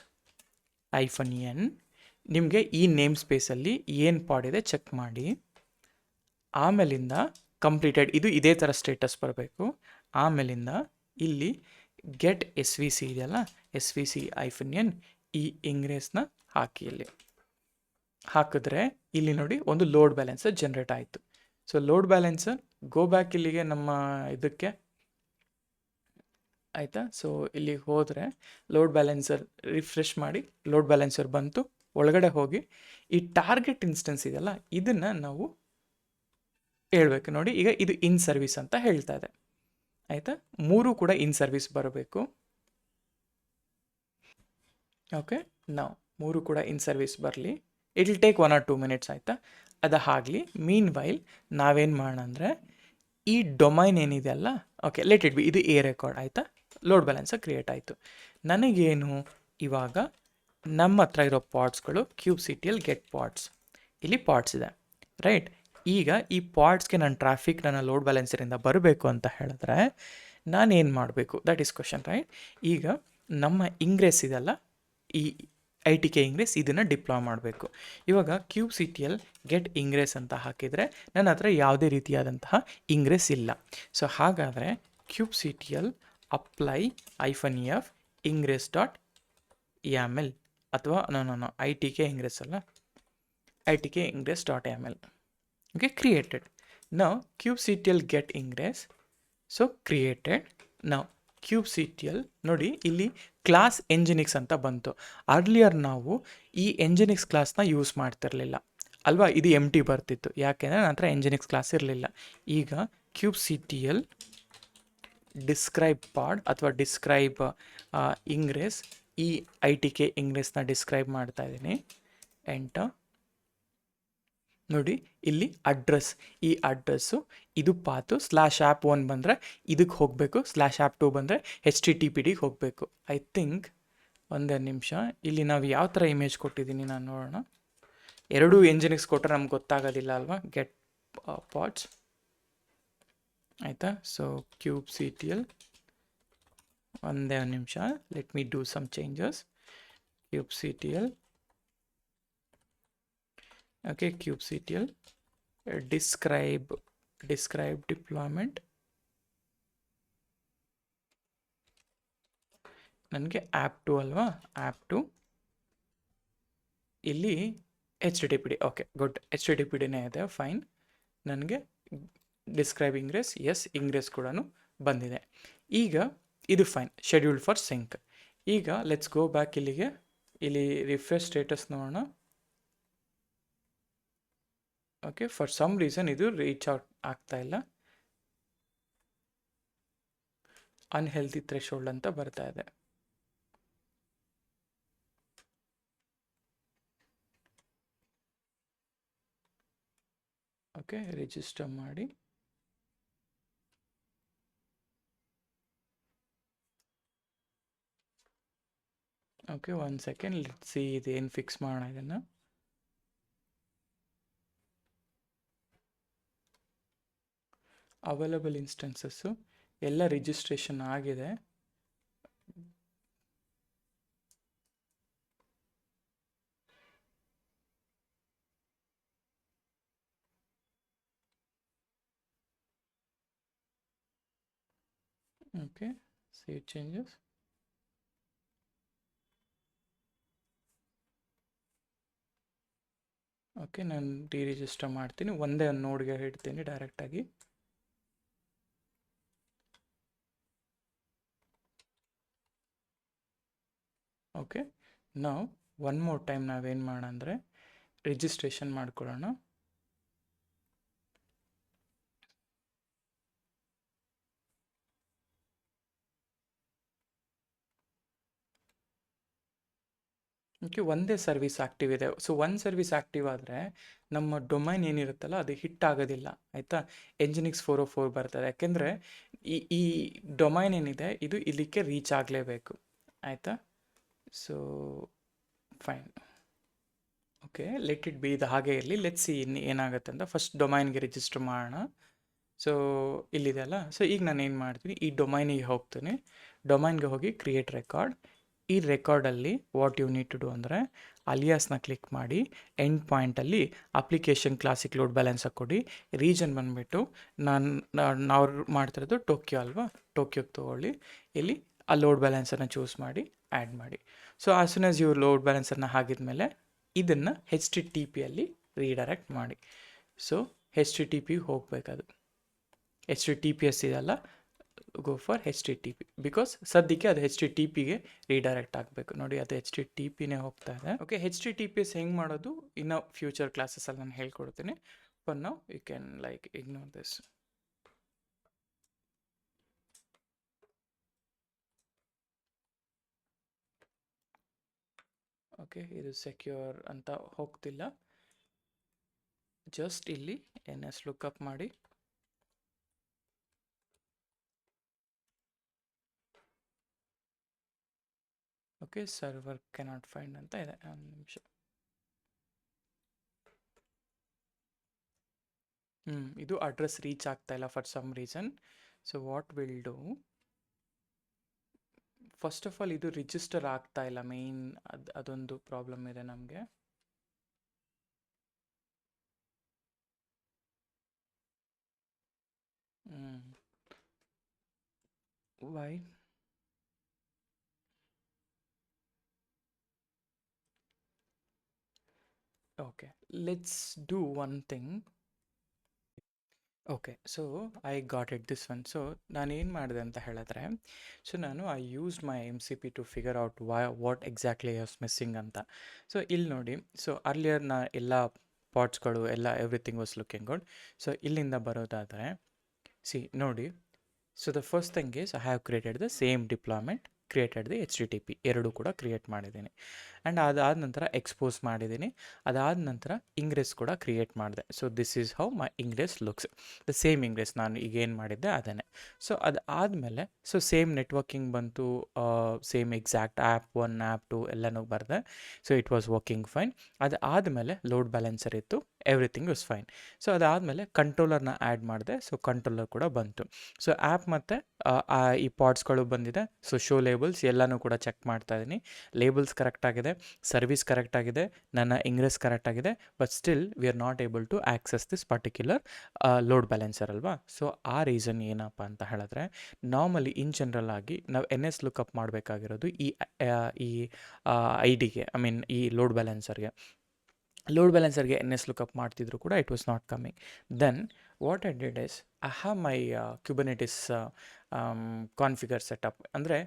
-n, ನಿಮಗೆ ಈ ನೇಮ್ ಸ್ಪೇಸಲ್ಲಿ ಏನು ಪಾಡ್ ಇದೆ ಚೆಕ್ ಮಾಡಿ. ಆಮೇಲಿಂದ ಕಂಪ್ಲೀಟೆಡ್, ಇದು ಇದೇ ಥರ ಸ್ಟೇಟಸ್ ಬರಬೇಕು. ಆಮೇಲಿಂದ ಇಲ್ಲಿ ಗೆಟ್ svc ಇದೆಯಲ್ಲ, svc -n ಈ ಇಂಗ್ರೆಸ್ನ ಹಾಕಿ. ಇಲ್ಲಿ ಹಾಕಿದ್ರೆ ಇಲ್ಲಿ ನೋಡಿ ಒಂದು ಲೋಡ್ ಬ್ಯಾಲೆನ್ಸರ್ ಜನ್ರೇಟ್ ಆಯಿತು. So load balancer, go back ಇಲ್ಲಿಗೆ ನಮ್ಮ ಇದಕ್ಕೆ ಆಯಿತಾ. ಸೊ ಇಲ್ಲಿಗೆ ಹೋದರೆ ಲೋಡ್ ಬ್ಯಾಲೆನ್ಸರ್ ರಿಫ್ರೆಶ್ ಮಾಡಿ, ಲೋಡ್ ಬ್ಯಾಲೆನ್ಸರ್ ಬಂತು. ಒಳಗಡೆ ಹೋಗಿ ಈ ಟಾರ್ಗೆಟ್ ಇನ್ಸ್ಟೆನ್ಸ್ ಇದೆಯಲ್ಲ, ಇದನ್ನು ನಾವು ಹೇಳ್ಬೇಕು. ನೋಡಿ ಈಗ ಇದು ಇನ್ ಸರ್ವಿಸ್ ಅಂತ ಹೇಳ್ತಾ ಇದೆ ಆಯಿತಾ. 3 ಕೂಡ ಇನ್ ಸರ್ವಿಸ್ ಬರಬೇಕು. ಓಕೆ, ನಾವು 3 ಕೂಡ ಇನ್ ಸರ್ವಿಸ್ ಬರಲಿ. It will take 1 or 2 minutes ಆಯಿತಾ. ಅದು ಆಗಲಿ. ಮೀನ್ ವೈಲ್ ನಾವೇನು ಮಾಡೋಣ ಅಂದರೆ, ಈ ಡೊಮೈನ್ ಏನಿದೆಯಲ್ಲ, ಓಕೆ ಲೆಟ್ ಇಟ್ ಬಿ, ಇದು ಎ ರೆಕಾರ್ಡ್ ಆಯಿತಾ. ಲೋಡ್ ಬ್ಯಾಲೆನ್ಸರ್ ಕ್ರಿಯೇಟ್ ಆಯಿತು. ನನಗೇನು ಇವಾಗ ನಮ್ಮ ಹತ್ರ ಇರೋ ಪಾಡ್ಸ್ಗಳು kubectl ಗೆಟ್ ಪಾಡ್ಸ್, ಇಲ್ಲಿ ಪಾಡ್ಸ್ ಇದೆ ರೈಟ್. ಈಗ ಈ ಪಾಡ್ಸ್ಗೆ ನನ್ನ ಟ್ರಾಫಿಕ್ ನನ್ನ ಲೋಡ್ ಬ್ಯಾಲೆನ್ಸರಿಂದ ಬರಬೇಕು ಅಂತ ಹೇಳಿದ್ರೆ ನಾನೇನು ಮಾಡಬೇಕು, ದಟ್ ಈಸ್ ಕ್ವಶನ್ ರೈಟ್. ಈಗ ನಮ್ಮ ಇಂಗ್ರೆಸ್ ಇದೆಲ್ಲ, ಈ ITK ಇಂಗ್ರೆಸ್, ಇದನ್ನು ಡಿಪ್ಲಾಯ್ ಮಾಡಬೇಕು. ಇವಾಗ kubectl ಗೆಟ್ ಇಂಗ್ರೆಸ್ ಅಂತ ಹಾಕಿದರೆ ನನ್ನ ಹತ್ರ ಯಾವುದೇ ರೀತಿಯಾದಂತಹ ಇಂಗ್ರೆಸ್ ಇಲ್ಲ. ಸೊ ಹಾಗಾದರೆ kubectl ಅಪ್ಲೈ -f ingress.yaml ಅಥವಾ ನೋ ITK ಇಂಗ್ರೆಸ್ ಅಲ್ಲ, ITK ingress.yaml. okay, created. Now kubectl get ingress, so created. Now kubectl ನೋಡಿ ಇಲ್ಲಿ ಕ್ಲಾಸ್ ಎಂಜಿನಿಕ್ಸ್ ಅಂತ ಬಂತು. ಅರ್ಲಿಯರ್ ನಾವು ಈ ಎಂಜಿನಿಕ್ಸ್ ಕ್ಲಾಸ್ನ ಯೂಸ್ ಮಾಡ್ತಿರಲಿಲ್ಲ ಅಲ್ವಾ, ಇದು ಎಂಟಿ ಬರ್ತಿತ್ತು, ಯಾಕೆಂದರೆ ನನ್ನ ಹತ್ರ ಎಂಜಿನಿಕ್ಸ್ ಕ್ಲಾಸ್ ಇರಲಿಲ್ಲ. ಈಗ kubectl ಡಿಸ್ಕ್ರೈಬ್ ಪಾಡ್ ಅಥವಾ ಡಿಸ್ಕ್ರೈಬ್ ಇಂಗ್ರೆಸ್, ಈ ITK ಇಂಗ್ರೆಸ್ನ ಡಿಸ್ಕ್ರೈಬ್ ಮಾಡ್ತಾ ಇದ್ದೀನಿ. ಎಂಟರ್ ನೋಡಿ, ಇಲ್ಲಿ ಅಡ್ರೆಸ್, ಈ ಅಡ್ರೆಸ್ಸು ಇದು ಪಾತು. /app1 ಬಂದರೆ ಇದಕ್ಕೆ ಹೋಗಬೇಕು, /app2 ಬಂದರೆ HTTPD ಹೋಗಬೇಕು. ಐ ಥಿಂಕ್ ಒಂದೇ ನಿಮಿಷ. ಇಲ್ಲಿ ನಾವು ಯಾವ ಥರ ಇಮೇಜ್ ಕೊಟ್ಟಿದ್ದೀನಿ ನಾನು ನೋಡೋಣ. ಎರಡೂ ಎಂಜಿನಿಕ್ಸ್ ಕೊಟ್ಟರೆ ನಮ್ಗೆ ಗೊತ್ತಾಗೋದಿಲ್ಲ ಅಲ್ವಾ. ಗೆಟ್ ಪಾಟ್ಸ್ ಆಯಿತಾ. So kube C T L, ಒಂದೇ ಒಂದು ನಿಮಿಷ, let me do some changes. Kube C T L, okay, kube C T L, describe deployment. ನನಗೆ ಆ್ಯಪ್ 2 ಅಲ್ವಾ, ಆ್ಯಪ್ 2 ಇಲ್ಲಿ H T T P D. Okay good, H T T P ಡಿನೇ ಇದೆ, fine. ನನಗೆ describe Ingres, S, Ingres ಕೂಡ ಬಂದಿದೆ. ಈಗ ಇದು ಫೈನ್, ಶೆಡ್ಯೂಲ್ಡ್ ಫಾರ್ ಸಿಂಕ್. ಈಗ ಲೆಟ್ಸ್ ಗೋ ಬ್ಯಾಕ್ ಇಲ್ಲಿಗೆ. ಇಲ್ಲಿ ರಿಫ್ರೆಶ್ ಸ್ಟೇಟಸ್ ನೋಡೋಣ. ಓಕೆ, ಫಾರ್ ಸಮ್ ರೀಸನ್ ಇದು ರೀಚ್ ಔಟ್ ಆಗ್ತಾ ಇಲ್ಲ, ಅನ್ಹೆಲ್ತಿ ಥ್ರೆಶೋಲ್ಡ್ ಅಂತ ಬರ್ತಾ ಇದೆ. ಓಕೆ, ರಿಜಿಸ್ಟರ್ ಮಾಡಿ. ಓಕೆ, 1 ಸೆಕೆಂಡ್, ಲೆಟ್ಸ್ ಸಿ ಇದೇನು ಫಿಕ್ಸ್ ಮಾಡೋಣ ಇದನ್ನು. ಅವೈಲಬಲ್ ಇನ್ಸ್ಟೆನ್ಸಸ್ಸು ಎಲ್ಲ ರಿಜಿಸ್ಟ್ರೇಷನ್ ಆಗಿದೆ. Okay, save changes. ಓಕೆ, ನಾನು ರಿಜಿಸ್ಟರ್ ಮಾಡ್ತೀನಿ. ಒಂದೇ ಒಂದು ನೋಡ್ಗೆ ಇಡ್ತೀನಿ ಡೈರೆಕ್ಟಾಗಿ. ಓಕೆ, ನಾವು ಒನ್ ಮೋರ್ ಟೈಮ್ ನಾವೇನು ಮಾಡೋಣ ಅಂದರೆ ರಿಜಿಸ್ಟ್ರೇಷನ್ ಮಾಡ್ಕೊಳ್ಳೋಣ. ಓಕೆ, ಒಂದೇ ಸರ್ವಿಸ್ ಆ್ಯಕ್ಟಿವ್ ಇದೆ. ಸೊ ಒಂದು ಸರ್ವಿಸ್ ಆ್ಯಕ್ಟಿವ್ ಆದರೆ ನಮ್ಮ ಡೊಮೈನ್ ಏನಿರುತ್ತಲ್ಲ ಅದು ಹಿಟ್ ಆಗೋದಿಲ್ಲ, ಆಯಿತಾ. ಎಂಜಿನಿಕ್ಸ್ 404 ಬರ್ತದೆ, ಯಾಕೆಂದರೆ ಈ ಡೊಮೈನ್ ಏನಿದೆ ಇದು ಇಲ್ಲಿಗೆ ರೀಚ್ ಆಗಲೇಬೇಕು, ಆಯಿತಾ. So fine, okay, let it B, ಇದು ಹಾಗೆ ಇರಲಿ. ಲೆಟ್ ಸಿ ಇನ್ನು ಏನಾಗುತ್ತೆ ಅಂತ. ಫಸ್ಟ್ ಡೊಮೈನ್ಗೆ ರಿಜಿಸ್ಟರ್ ಮಾಡೋಣ. ಸೊ ಇಲ್ಲಿದೆ ಅಲ್ಲ. ಸೊ ಈಗ ನಾನು ಏನು ಮಾಡ್ತೀನಿ, ಈ ಡೊಮೈನಿಗೆ ಹೋಗ್ತೀನಿ. ಡೊಮೈನ್ಗೆ ಹೋಗಿ ಕ್ರಿಯೇಟ್ ರೆಕಾರ್ಡ್. ಈ ರೆಕಾರ್ಡಲ್ಲಿ what you need to do ಅಂದರೆ ಅಲಿಯಾಸ್ನ ಕ್ಲಿಕ್ ಮಾಡಿ ಎಂಡ್ ಪಾಯಿಂಟಲ್ಲಿ ಅಪ್ಲಿಕೇಶನ್ ಕ್ಲಾಸಿಕ್ ಲೋಡ್ ಬ್ಯಾಲೆನ್ಸ್ ಕೊಡಿ. ರೀಜನ್ ಬಂದುಬಿಟ್ಟು ನಾವು ಮಾಡ್ತಿರೋದು ಟೋಕ್ಯೋ ಅಲ್ವಾ, ಟೋಕ್ಯೋಗೆ ತೊಗೊಳ್ಳಿ. ಇಲ್ಲಿ ಆ ಲೋಡ್ ಬ್ಯಾಲೆನ್ಸನ್ನು ಚೂಸ್ ಮಾಡಿ ಆ್ಯಡ್ ಮಾಡಿ. ಸೊ ಆಸ್ ಸೂನ್ ಆಸ್ ಇವ್ರು ಲೋಡ್ ಬ್ಯಾಲೆನ್ಸನ್ನು ಹಾಕಿದ್ಮೇಲೆ ಇದನ್ನು ಹೆಚ್ ಟಿ ಟಿ ಪಿಯಲ್ಲಿ ರೀಡೈರೆಕ್ಟ್ ಮಾಡಿ. ಸೊ ಹೆಚ್ ಟಿ ಟಿ ಪಿಗೆ ಹೋಗಬೇಕದು. H T T P S ಇದೆಲ್ಲ, go for H T T P, because ಸದ್ಯಕ್ಕೆ ಅದು ಹೆಚ್ ಟಿ ಟಿ ಪಿಗೆ ರೀಡೈರೆಕ್ಟ್ ಆಗಬೇಕು. ನೋಡಿ, ಅದು ಹೆಚ್ ಟಿ ಟಿ ಪಿನೇ ಹೋಗ್ತಾ ಇದೆ. Okay, H T T P S ಹೆಂಗೆ ಮಾಡೋದು ಇನ್ನು ಫ್ಯೂಚರ್ ಕ್ಲಾಸಸಲ್ಲಿ ನಾನು ಹೇಳ್ಕೊಡ್ತೀನಿ. For now you can like ignore this. Okay, ಇದು ಸೆಕ್ಯೂರ್ ಅಂತ ಹೋಗ್ತಿಲ್ಲ. ಜಸ್ಟ್ ಇಲ್ಲಿ ಎನ್ ಎಸ್ ಲುಕಪ್ ಮಾಡಿ. ಓಕೆ, ಸರ್ವರ್ ಕೆನಾಟ್ ಫೈಂಡ್ ಅಂತ ಇದೆ. ಒಂದು ನಿಮಿಷ. ಇದು ಅಡ್ರೆಸ್ ರೀಚ್ ಆಗ್ತಾ ಇಲ್ಲ for some reason. So what will do, first of all ಇದು ರಿಜಿಸ್ಟರ್ ಆಗ್ತಾ ಇಲ್ಲ, ಮೇಯ್ನ್ ಅದೊಂದು ಪ್ರಾಬ್ಲಮ್ ಇದೆ ನಮಗೆ. Why? Okay, let's do one thing. Okay, so I got it this one. So ನಾನೇನು ಮಾಡಿದೆ ಅಂತ ಹೇಳಿದ್ರೆ, ಸೊ ನಾನು I used my M C P to figure out what exactly was missing ಅಂತ. ಸೊ ಇಲ್ಲಿ ನೋಡಿ, ಸೊ ಅರ್ಲಿಯರ್ ಎಲ್ಲ ಪಾರ್ಟ್ಸ್ಗಳು ಎಲ್ಲ everything was looking good. So ಇಲ್ಲಿಂದ ಬರೋದಾದರೆ ಸಿ ನೋಡಿ, so the first thing is I have created the same deployment created the HTTP ಎರಡೂ ಕೂಡ ಕ್ರಿಯೇಟ್ ಮಾಡಿದ್ದೀನಿ. ಆ್ಯಂಡ್ ಅದಾದ ನಂತರ ಎಕ್ಸ್ಪೋಸ್ ಮಾಡಿದ್ದೀನಿ. ಅದಾದ ನಂತರ ಇಂಗ್ರೆಸ್ ಕೂಡ ಕ್ರಿಯೇಟ್ ಮಾಡಿದೆ. So this is how my ingress looks. The same ingress ನಾನು ಈಗ ಏನು ಮಾಡಿದ್ದೆ ಅದನ್ನೇ. ಸೊ ಅದಾದಮೇಲೆ ಸೊ ಸೇಮ್ ನೆಟ್ವರ್ಕಿಂಗ್ ಬಂತು, ಸೇಮ್ ಎಕ್ಸಾಕ್ಟ್ ಆ್ಯಪ್ 1 ಆ್ಯಪ್ 2 ಎಲ್ಲನೂ ಬರೆದೆ. So it was working fine. ಅದಾದಮೇಲೆ ಲೋಡ್ ಬ್ಯಾಲೆನ್ಸರ್ ಇತ್ತು, ಎವ್ರಿಥಿಂಗ್ ವಾಸ್ ಫೈನ್. ಸೊ ಅದಾದಮೇಲೆ ಕಂಟ್ರೋಲರ್ನ ಆ್ಯಡ್ ಮಾಡಿದೆ. ಸೊ ಕಂಟ್ರೋಲರ್ ಕೂಡ ಬಂತು. ಸೊ ಆ್ಯಪ್ ಮತ್ತು ಈ ಪಾಡ್ಸ್ಗಳು ಬಂದಿದೆ. ಸೊ ಶೋ ಲೇಬಲ್ಸ್ ಎಲ್ಲನೂ ಕೂಡ ಚೆಕ್ ಮಾಡ್ತಾ ಇದ್ದೀನಿ. ಲೇಬಲ್ಸ್ ಕರೆಕ್ಟಾಗಿದೆ, ಸರ್ವಿಸ್ ಕರೆಕ್ಟಾಗಿದೆ, ನನ್ನ ಇಂಗ್ರೆಸ್ ಕರೆಕ್ಟಾಗಿದೆ. But still we are not able to access this particular load balancer ಅಲ್ವಾ. ಸೊ ಆ ರೀಸನ್ ಏನಪ್ಪ ಅಂತ ಹೇಳಿದ್ರೆ, ನಾರ್ಮಲಿ ಇನ್ ಜನರಲ್ ಆಗಿ ನಾವು NS ಲುಕಪ್ ಮಾಡಬೇಕಾಗಿರೋದು ಈ ID-ಗೆ, ಐ ಮೀನ್ ಈ ಲೋಡ್ ಬ್ಯಾಲೆನ್ಸರ್ಗೆ NS ಲುಕಪ್ ಮಾಡ್ತಿದ್ರು ಕೂಡ it was not coming. Then what I did is I have my Kubernetes configure setup. ಅಂದರೆ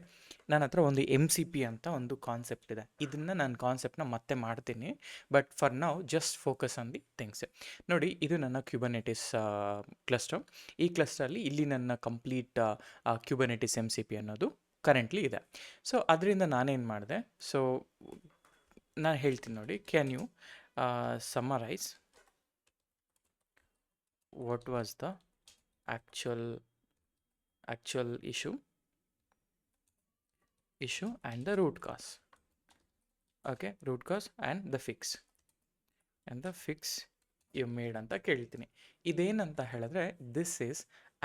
ನನ್ನ ಹತ್ರ ಒಂದು MCP ಅಂತ ಒಂದು ಕಾನ್ಸೆಪ್ಟ್ ಇದೆ. ಇದನ್ನು ನಾನು ಕಾನ್ಸೆಪ್ಟನ್ನ ಮತ್ತೆ ಮಾಡ್ತೀನಿ, but for now just focus on the things. ನೋಡಿ, ಇದು ನನ್ನ ಕ್ಯುಬರ್ನೆಟಿಸ್ ಕ್ಲಸ್ಟರ್. ಈ ಕ್ಲಸ್ಟರಲ್ಲಿ ಇಲ್ಲಿ ನನ್ನ ಕಂಪ್ಲೀಟ್ ಕ್ಯುಬರ್ನೆಟಿಸ್ MCP ಅನ್ನೋದು ಕರೆಂಟ್ಲಿ ಇದೆ. ಸೊ ಅದರಿಂದ ನಾನೇನು ಮಾಡಿದೆ, ಸೊ ನಾನು ಹೇಳ್ತೀನಿ ನೋಡಿ. Can you summarize what was the actual issue and the root cause. Okay, root cause and the fix you made ಅಂತ ಕೇಳ್ತೀನಿ. ಇದೇನಂತ ಹೇಳಿದ್ರೆ, this is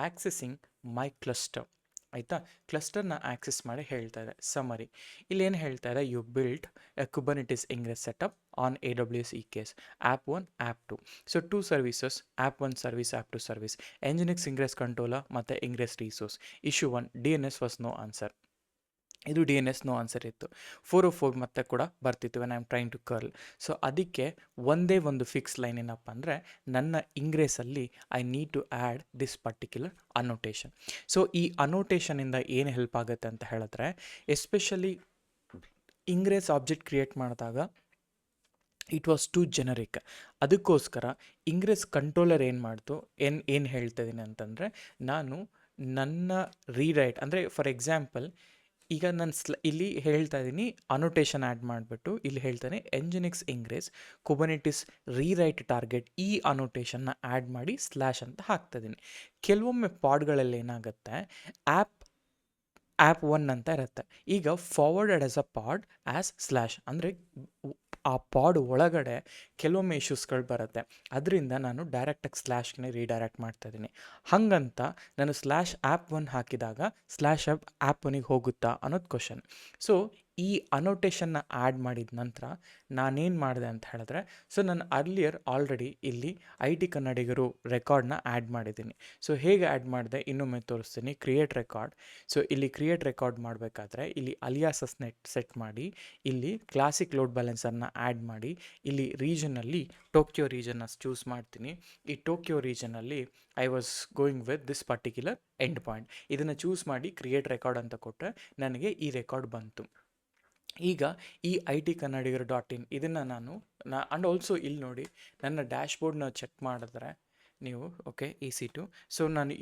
accessing my cluster. ಆಯಿತಾ, ಕ್ಲಸ್ಟರ್ನ ಆಕ್ಸೆಸ್ ಮಾಡಿ ಹೇಳ್ತಾ ಇದೆ ಸಮರಿ. ಇಲ್ಲೇನು ಹೇಳ್ತಾ ಇದೆ, you built a Kubernetes ingress setup on AWS EKS app 1 app 2. So 2 services, app 1 service, app 2 service, Nginx ingress controller ಮತ್ತು ingress resource. Issue 1 DNS was no answer. ಇದು DNS no answer ಇತ್ತು. 404 ಮತ್ತೆ ಕೂಡ ಬರ್ತಿತ್ತು when I am trying to curl. So ಅದಕ್ಕೆ ಒಂದೇ ಒಂದು fix line ಏನಪ್ಪ ಅಂದರೆ, ನನ್ನ ಇಂಗ್ರೆಸಲ್ಲಿ I need to add this particular annotation. So ಈ ಅನೋಟೇಷನಿಂದ ಏನು ಹೆಲ್ಪ್ ಆಗುತ್ತೆ ಅಂತ ಹೇಳಿದ್ರೆ, ಎಸ್ಪೆಷಲಿ ಇಂಗ್ರೆಸ್ ಆಬ್ಜೆಕ್ಟ್ ಕ್ರಿಯೇಟ್ ಮಾಡಿದಾಗ ಇಟ್ ವಾಸ್ ಟು ಜೆನರಿಕ್. ಅದಕ್ಕೋಸ್ಕರ ಇಂಗ್ರೆಸ್ ಕಂಟ್ರೋಲರ್ ಏನು ಮಾಡ್ತು, ಏನು ಹೇಳ್ತಾ ಇದ್ದೀನಿ ಅಂತಂದರೆ, ನಾನು ನನ್ನ ರೀರೈಟ್ ಅಂದರೆ ಫಾರ್ ಎಕ್ಸಾಂಪಲ್ ಈಗ ನಾನು ಇಲ್ಲಿ ಹೇಳ್ತಾ ಇದ್ದೀನಿ ಅನೋಟೇಷನ್ ಆ್ಯಡ್ ಮಾಡಿಬಿಟ್ಟು ಇಲ್ಲಿ ಹೇಳ್ತಾನೆ Nginx ಇಂಗ್ರೆಸ್ ಕುಬರ್ನೆಟಿಸ್ ರೀರೈಟ್ ಟಾರ್ಗೆಟ್, ಈ ಅನೋಟೇಷನ್ನ ಆ್ಯಡ್ ಮಾಡಿ ಸ್ಲ್ಯಾಶ್ ಅಂತ ಹಾಕ್ತಾ ಇದ್ದೀನಿ. ಕೆಲವೊಮ್ಮೆ ಪಾಡ್ಗಳಲ್ಲಿ ಏನಾಗುತ್ತೆ, ಆ್ಯಪ್ 1 ಅಂತ ಇರುತ್ತೆ. ಈಗ forwarded as a pod as slash ಅಂದರೆ ಆ ಪಾಡ್ ಒಳಗಡೆ ಕೆಲವೊಮ್ಮೆ ಇಶ್ಯೂಸ್ಗಳು ಬರುತ್ತೆ. ಅದರಿಂದ ನಾನು ಡೈರೆಕ್ಟಾಗಿ ಸ್ಲ್ಯಾಶ್ಗೆ ರೀಡೈರೆಕ್ಟ್ ಮಾಡ್ತಾ ಇದ್ದೀನಿ. ಹಾಗಂತ ನಾನು ಸ್ಲ್ಯಾಶ್ ಆ್ಯಪ್ 1 ಹಾಕಿದಾಗ ಸ್ಲ್ಯಾಶ್ ಆ್ಯಪ್ 1ಗೆ ಹೋಗುತ್ತಾ ಅನ್ನೋದು ಕ್ವಶನ್. ಸೊ ಈ ಅನೋಟೇಷನ್ನ ಆ್ಯಡ್ ಮಾಡಿದ ನಂತರ ನಾನೇನು ಮಾಡಿದೆ ಅಂತ ಹೇಳಿದ್ರೆ, ಸೊ ನಾನು ಅರ್ಲಿಯರ್ ಆಲ್ರೆಡಿ ಇಲ್ಲಿ IT ಕನ್ನಡಿಗರು ರೆಕಾರ್ಡ್ನ ಆ್ಯಡ್ ಮಾಡಿದ್ದೀನಿ. ಸೊ ಹೇಗೆ ಆ್ಯಡ್ ಮಾಡಿದೆ ಇನ್ನೊಮ್ಮೆ ತೋರಿಸ್ತೀನಿ. Create record. ಸೊ ಇಲ್ಲಿ ಕ್ರಿಯೇಟ್ ರೆಕಾರ್ಡ್ ಮಾಡಬೇಕಾದ್ರೆ ಇಲ್ಲಿ ಅಲಿಯಾಸಸ್ ಸೆಟ್ ಮಾಡಿ, ಇಲ್ಲಿ ಕ್ಲಾಸಿಕ್ ಲೋಡ್ ಬ್ಯಾಲೆನ್ಸರ್ನ ಆ್ಯಡ್ ಮಾಡಿ, ಇಲ್ಲಿ ರೀಜನಲ್ಲಿ ಟೋಕಿಯೋ ರೀಜನ್ನ ಚೂಸ್ ಮಾಡ್ತೀನಿ. ಈ ಟೋಕಿಯೋ ರೀಜನಲ್ಲಿ I was going with this particular end point. ಇದನ್ನು ಚೂಸ್ ಮಾಡಿ ಕ್ರಿಯೇಟ್ ರೆಕಾರ್ಡ್ ಅಂತ ಕೊಟ್ಟರೆ ನನಗೆ ಈ ರೆಕಾರ್ಡ್ ಬಂತು. ಈಗ ಈ IT ಕನ್ನಡಿಗರು .in ಇದನ್ನು ನಾನು ಆ್ಯಂಡ್ ಆಲ್ಸೋ ಇಲ್ಲಿ ನೋಡಿ, ನನ್ನ ಡ್ಯಾಶ್ಬೋರ್ಡ್ನ ಚೆಕ್ ಮಾಡಿದ್ರೆ ನೀವು ಓಕೆ EC2. ಸೊ ನಾನು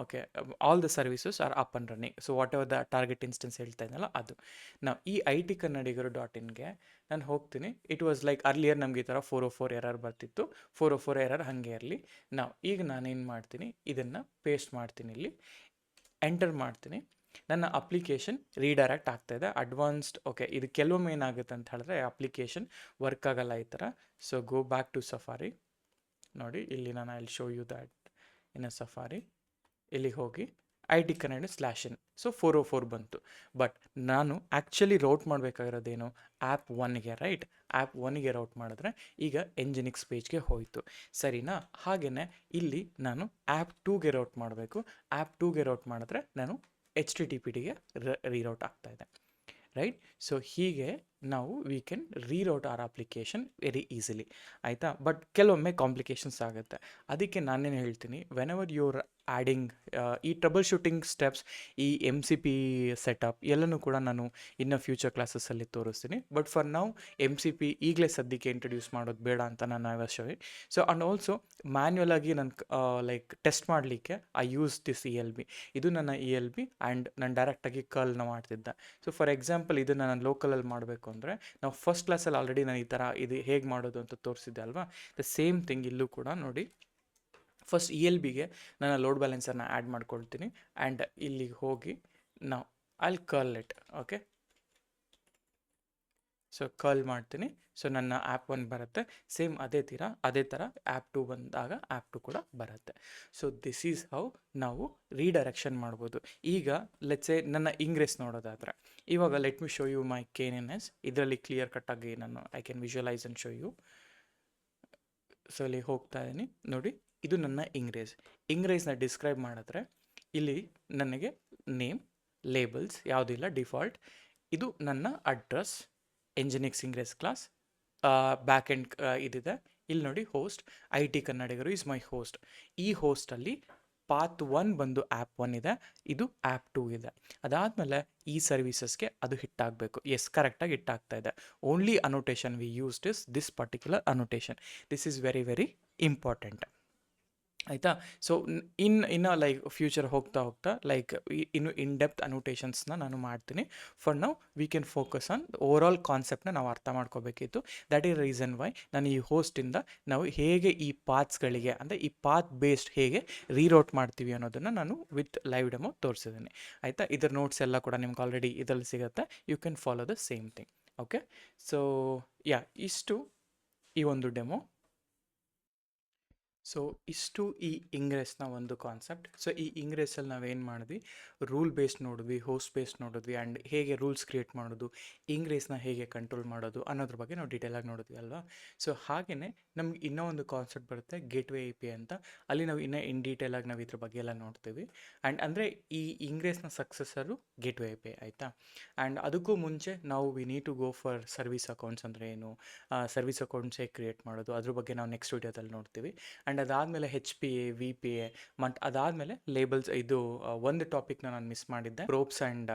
okay all the services are up and running. So whatever the target instance ಹೇಳ್ತಾ ಇದ್ದನಲ್ಲ ಅದು. ನಾವು ಈ IT ಕನ್ನಡಿಗರು .inಗೆ ನಾನು ಹೋಗ್ತೀನಿ. ಇಟ್ ವಾಸ್ ಲೈಕ್ ಅರ್ಲಿಯರ್ ನಮಗೆ ಈ ಥರ 404 ಎರರ್ ಬರ್ತಿತ್ತು. 404 ಎರರ್ ಹಾಗೆ ಇರಲಿ. ಈಗ ನಾನೇನು ಮಾಡ್ತೀನಿ, ಇದನ್ನು ಪೇಸ್ಟ್ ಮಾಡ್ತೀನಿ, ಇಲ್ಲಿ ಎಂಟರ್ ಮಾಡ್ತೀನಿ. ನನ್ನ ಅಪ್ಲಿಕೇಶನ್ ರೀಡೈರೆಕ್ಟ್ ಆಗ್ತಾಯಿದೆ ಅಡ್ವಾನ್ಸ್ಡ್. ಓಕೆ, ಇದು ಕೆಲವೊಮ್ಮೆ ಏನಾಗುತ್ತೆ ಅಂತ ಹೇಳಿದ್ರೆ ಅಪ್ಲಿಕೇಶನ್ ವರ್ಕ್ ಆಗಲ್ಲ ಈ ಥರ. So go back to Safari. ನೋಡಿ ಇಲ್ಲಿ ನಾನು I will show you that in a Safari. ಇಲ್ಲಿಗೆ ಹೋಗಿ IT ಕನ್ನಡ /in. ಸೊ 404 ಬಂತು. ಬಟ್ ನಾನು ಆ್ಯಕ್ಚುಲಿ ರೌಟ್ ಮಾಡಬೇಕಾಗಿರೋದೇನು, ಆ್ಯಪ್ 1ಗೆ, ರೈಟ್? ಆ್ಯಪ್ 1ಗೆ ರೌಟ್ ಮಾಡಿದ್ರೆ ಈಗ Nginx ಪೇಜ್ಗೆ ಹೋಯಿತು, ಸರಿನಾ? ಹಾಗೆಯೇ ಇಲ್ಲಿ ನಾನು ಆ್ಯಪ್ 2ಗೆ ರೌಟ್ ಮಾಡಬೇಕು. ಆ್ಯಪ್ 2ಗೆ ರೌಟ್ ಮಾಡಿದ್ರೆ ನಾನು HTTPಗೆ ರೀರೌಟ್ ಆಗ್ತಾಯಿದೆ, ರೈಟ್? ಸೊ ಹೀಗೆ ನಾವು we can reroute our application very easily, ಆಯಿತಾ. ಬಟ್ ಕೆಲವೊಮ್ಮೆ ಕಾಂಪ್ಲಿಕೇಶನ್ಸ್ ಆಗುತ್ತೆ. ಅದಕ್ಕೆ ನಾನೇನು ಹೇಳ್ತೀನಿ, ವೆನ್ ಎವರ್ ಯುವರ್ ಆ್ಯಡಿಂಗ್ ಈ ಟ್ರಬಲ್ ಶೂಟಿಂಗ್ ಸ್ಟೆಪ್ಸ್, ಈ MCP ಸೆಟಪ್ ಎಲ್ಲನೂ ಕೂಡ ನಾನು ಇನ್ನು ಫ್ಯೂಚರ್ ಕ್ಲಾಸಸ್ಸಲ್ಲಿ ತೋರಿಸ್ತೀನಿ. ಬಟ್ ಫಾರ್ ನೌ MCP ಈಗಲೇ ಸದ್ಯಕ್ಕೆ ಇಂಟ್ರೊಡ್ಯೂಸ್ ಮಾಡೋದು ಬೇಡ ಅಂತ ನಾನು ಅವಶ್ಯವೇ. ಸೊ ಆ್ಯಂಡ್ ಆಲ್ಸೋ ಮ್ಯಾನ್ಯುಯಲ್ ಆಗಿ ನಾನು ಲೈಕ್ ಟೆಸ್ಟ್ ಮಾಡಲಿಕ್ಕೆ ಐ ಯೂಸ್ ದಿಸ್ ELB. ಇದು ನನ್ನ ELB ಆ್ಯಂಡ್ ನಾನು ಡೈರೆಕ್ಟಾಗಿ ಕರ್ಲ್ನ ಮಾಡ್ತಿದ್ದೆ. ಸೊ ಫಾರ್ ಎಕ್ಸಾಂಪಲ್ ಇದನ್ನು ನಾನು ಲೋಕಲಲ್ಲಿ ಮಾಡಬೇಕು ಅಂದರೆ, ನಾವು ಫಸ್ಟ್ ಕ್ಲಾಸಲ್ಲಿ ಆಲ್ರೆಡಿ ನಾನು ಈ ಥರ ಇದು ಹೇಗೆ ಮಾಡೋದು ಅಂತ ತೋರಿಸಿದ್ದೆ ಅಲ್ವಾ. ದ ಸೇಮ್ ಥಿಂಗ್ ಇಲ್ಲೂ ಕೂಡ ನೋಡಿ, ಫಸ್ಟ್ ELBಗೆ ನಾನು ಲೋಡ್ ಬ್ಯಾಲೆನ್ಸರ್ನ ಆ್ಯಡ್ ಮಾಡ್ಕೊಳ್ತೀನಿ ಆ್ಯಂಡ್ ಇಲ್ಲಿಗೆ ಹೋಗಿ ನಾವು ಅಲ್ಲಿ curl it. Okay, so curl ಮಾಡ್ತೀನಿ. ಸೊ ನನ್ನ ಆ್ಯಪ್ 1 ಬರುತ್ತೆ. ಸೇಮ್ ಅದೇ ಥರ ಆ್ಯಪ್ 2 ಬಂದಾಗ ಆ್ಯಪ್ 2 ಕೂಡ ಬರುತ್ತೆ. ಸೊ ದಿಸ್ ಈಸ್ ಹೌ ನಾವು ರೀಡೈರೆಕ್ಷನ್ ಮಾಡ್ಬೋದು. ಈಗ ಲೆಟ್ಸೆ ನನ್ನ ಇಂಗ್ರೆಸ್ ನೋಡೋದಾದರೆ, ಇವಾಗ let me show you my KNS. ಇದರಲ್ಲಿ ಕ್ಲಿಯರ್ ಕಟ್ಟಾಗಿ ನಾನು I can visualise and show you. So ಇಲ್ಲಿ ಹೋಗ್ತಾ ಇದ್ದೀನಿ ನೋಡಿ, ಇದು ನನ್ನ ಇಂಗ್ರೇಸ್ನ ಡಿಸ್ಕ್ರೈಬ್ ಮಾಡಿದ್ರೆ ಇಲ್ಲಿ ನನಗೆ ನೇಮ್, ಲೇಬಲ್ಸ್ ಯಾವುದೂ ಇಲ್ಲ, ಡಿಫಾಲ್ಟ್. ಇದು ನನ್ನ address, ಎಂಜಿನಿಕ್ಸ್ Ingres class, back end ಇದಿದೆ. ಇಲ್ಲಿ ನೋಡಿ ಹೋಸ್ಟ್, IT ಕನ್ನಡಿಗರು ಇಸ್ ಮೈ ಹೋಸ್ಟ್. ಈ ಹೋಸ್ಟಲ್ಲಿ ಪಾತ್ 1 ಬಂದು ಆ್ಯಪ್ 1 ಇದೆ, ಇದು ಆ್ಯಪ್ 2 ಇದೆ. ಅದಾದಮೇಲೆ ಈ ಸರ್ವಿಸಸ್ಗೆ ಅದು ಹಿಟ್ಟಾಗಬೇಕು. ಎಸ್, ಕರೆಕ್ಟಾಗಿ ಹಿಟ್ಟಾಗ್ತಾ ಇದೆ. Only annotation we used is this particular annotation. This is very very important, ಆಯಿತಾ. ಸೊ ಇನ್ನು ಲೈಕ್ ಫ್ಯೂಚರ್ ಹೋಗ್ತಾ ಲೈಕ್ ಇನ್ನು ಇನ್ ಡೆಪ್ತ್ ಅನೋಟೇಷನ್ಸ್ನ ನಾನು ಮಾಡ್ತೀನಿ. For now we can focus on overall ಕಾನ್ಸೆಪ್ಟ್ನ ನಾವು ಅರ್ಥ ಮಾಡ್ಕೋಬೇಕಿತ್ತು. ದ್ಯಾಟ್ ಈಸ್ ರೀಸನ್ ವೈ ನಾನು ಈ ಹೋಸ್ಟಿಂದ ನಾವು ಹೇಗೆ ಈ ಪಾತ್ಸ್ಗಳಿಗೆ, ಅಂದರೆ ಈ ಪಾತ್ ಬೇಸ್ಡ್ ಹೇಗೆ ರೀರೌಟ್ ಮಾಡ್ತೀವಿ ಅನ್ನೋದನ್ನು ನಾನು ವಿತ್ ಲೈವ್ ಡೆಮೋ ತೋರಿಸಿದ್ದೀನಿ, ಆಯಿತಾ. ಇದರ ನೋಟ್ಸ್ ಎಲ್ಲ ಕೂಡ ನಿಮ್ಗೆ ಆಲ್ರೆಡಿ ಇದರಲ್ಲಿ ಸಿಗುತ್ತೆ. You can follow the same thing. Okay, so ಇಷ್ಟು ಈ ಒಂದು ಡೆಮೋ. ಸೊ ಇಷ್ಟು ಈ ಇಂಗ್ರೆಸ್ನ ಒಂದು ಕಾನ್ಸೆಪ್ಟ್. ಸೊ ಈ ಇಂಗ್ರೆಸ್ಸಲ್ಲಿ ನಾವೇನು ಮಾಡಿದ್ವಿ, ರೂಲ್ ಬೇಸ್ಡ್ ನೋಡಿದ್ವಿ, ಹೋಸ್ಟ್ ಬೇಸ್ಡ್ ನೋಡಿದ್ವಿ, ಆ್ಯಂಡ್ ಹೇಗೆ ರೂಲ್ಸ್ ಕ್ರಿಯೇಟ್ ಮಾಡೋದು, ಇಂಗ್ರೆಸ್ನ ಹೇಗೆ ಕಂಟ್ರೋಲ್ ಮಾಡೋದು ಅನ್ನೋದ್ರ ಬಗ್ಗೆ ನಾವು ಡೀಟೇಲಾಗಿ ನೋಡಿದ್ವಿ ಅಲ್ವಾ. ಸೊ ಹಾಗೆಯೇ ನಮ್ಗೆ ಇನ್ನೂ ಒಂದು ಕಾನ್ಸೆಪ್ಟ್ ಬರುತ್ತೆ, ಗೇಟ್ವೇ API ಅಂತ. ಅಲ್ಲಿ ನಾವು ಇನ್ನೂ ಇನ್ ಡೀಟೇಲಾಗಿ ನಾವು ಇದ್ರ ಬಗ್ಗೆ ಎಲ್ಲ ನೋಡ್ತೀವಿ. ಆ್ಯಂಡ್ ಅಂದರೆ ಈ ಇಂಗ್ರೆಸ್ನ ಸಕ್ಸಸ್ಸರು ಗೇಟ್ವೇ API, ಆಯಿತಾ. ಆ್ಯಂಡ್ ಅದಕ್ಕೂ ಮುಂಚೆ ನಾವು we need to go for service accounts ಅಂದರೆ ಏನು, ಸರ್ವಿಸ್ ಅಕೌಂಟ್ಸ್ ಹೇಗೆ ಕ್ರಿಯೇಟ್ ಮಾಡೋದು, ಅದ್ರ ಬಗ್ಗೆ ನಾವು ನೆಕ್ಸ್ಟ್ ವೀಡಿಯೋದಲ್ಲಿ ನೋಡ್ತೀವಿ. ಆ್ಯಂಡ್ ಅದಾದಮೇಲೆ HPA, VPA, ಅದಾದಮೇಲೆ ಲೇಬಲ್ಸ್. ಇದು ಒಂದು ಟಾಪಿಕ್ನ ನಾನು ಮಿಸ್ ಮಾಡಿದ್ದೆ, ಪ್ರೋಬ್ಸ್ ಆ್ಯಂಡ್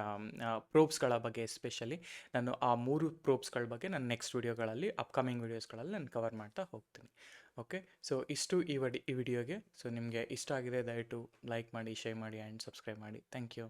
ಪ್ರೋಬ್ಸ್ಗಳ ಬಗ್ಗೆ. ಎಸ್ಪೆಷಲಿ ನಾನು ಆ 3 ಪ್ರೋಬ್ಸ್ಗಳ ಬಗ್ಗೆ ನಾನು ನೆಕ್ಸ್ಟ್ ವೀಡಿಯೋಗಳಲ್ಲಿ, ಅಪ್ಕಮಿಂಗ್ ವೀಡಿಯೋಸ್ಗಳಲ್ಲಿ ನಾನು ಕವರ್ ಮಾಡ್ತಾ ಹೋಗ್ತೀನಿ. ಓಕೆ, ಸೊ ಇಷ್ಟು ಈ ವಿಡಿಯೋಗೆ. ಸೊ ನಿಮಗೆ ಇಷ್ಟ ಆಗಿದೆ ದಯವಿಟ್ಟು ಲೈಕ್ ಮಾಡಿ, ಶೇರ್ ಮಾಡಿ ಆ್ಯಂಡ್ ಸಬ್ಸ್ಕ್ರೈಬ್ ಮಾಡಿ. Thank you.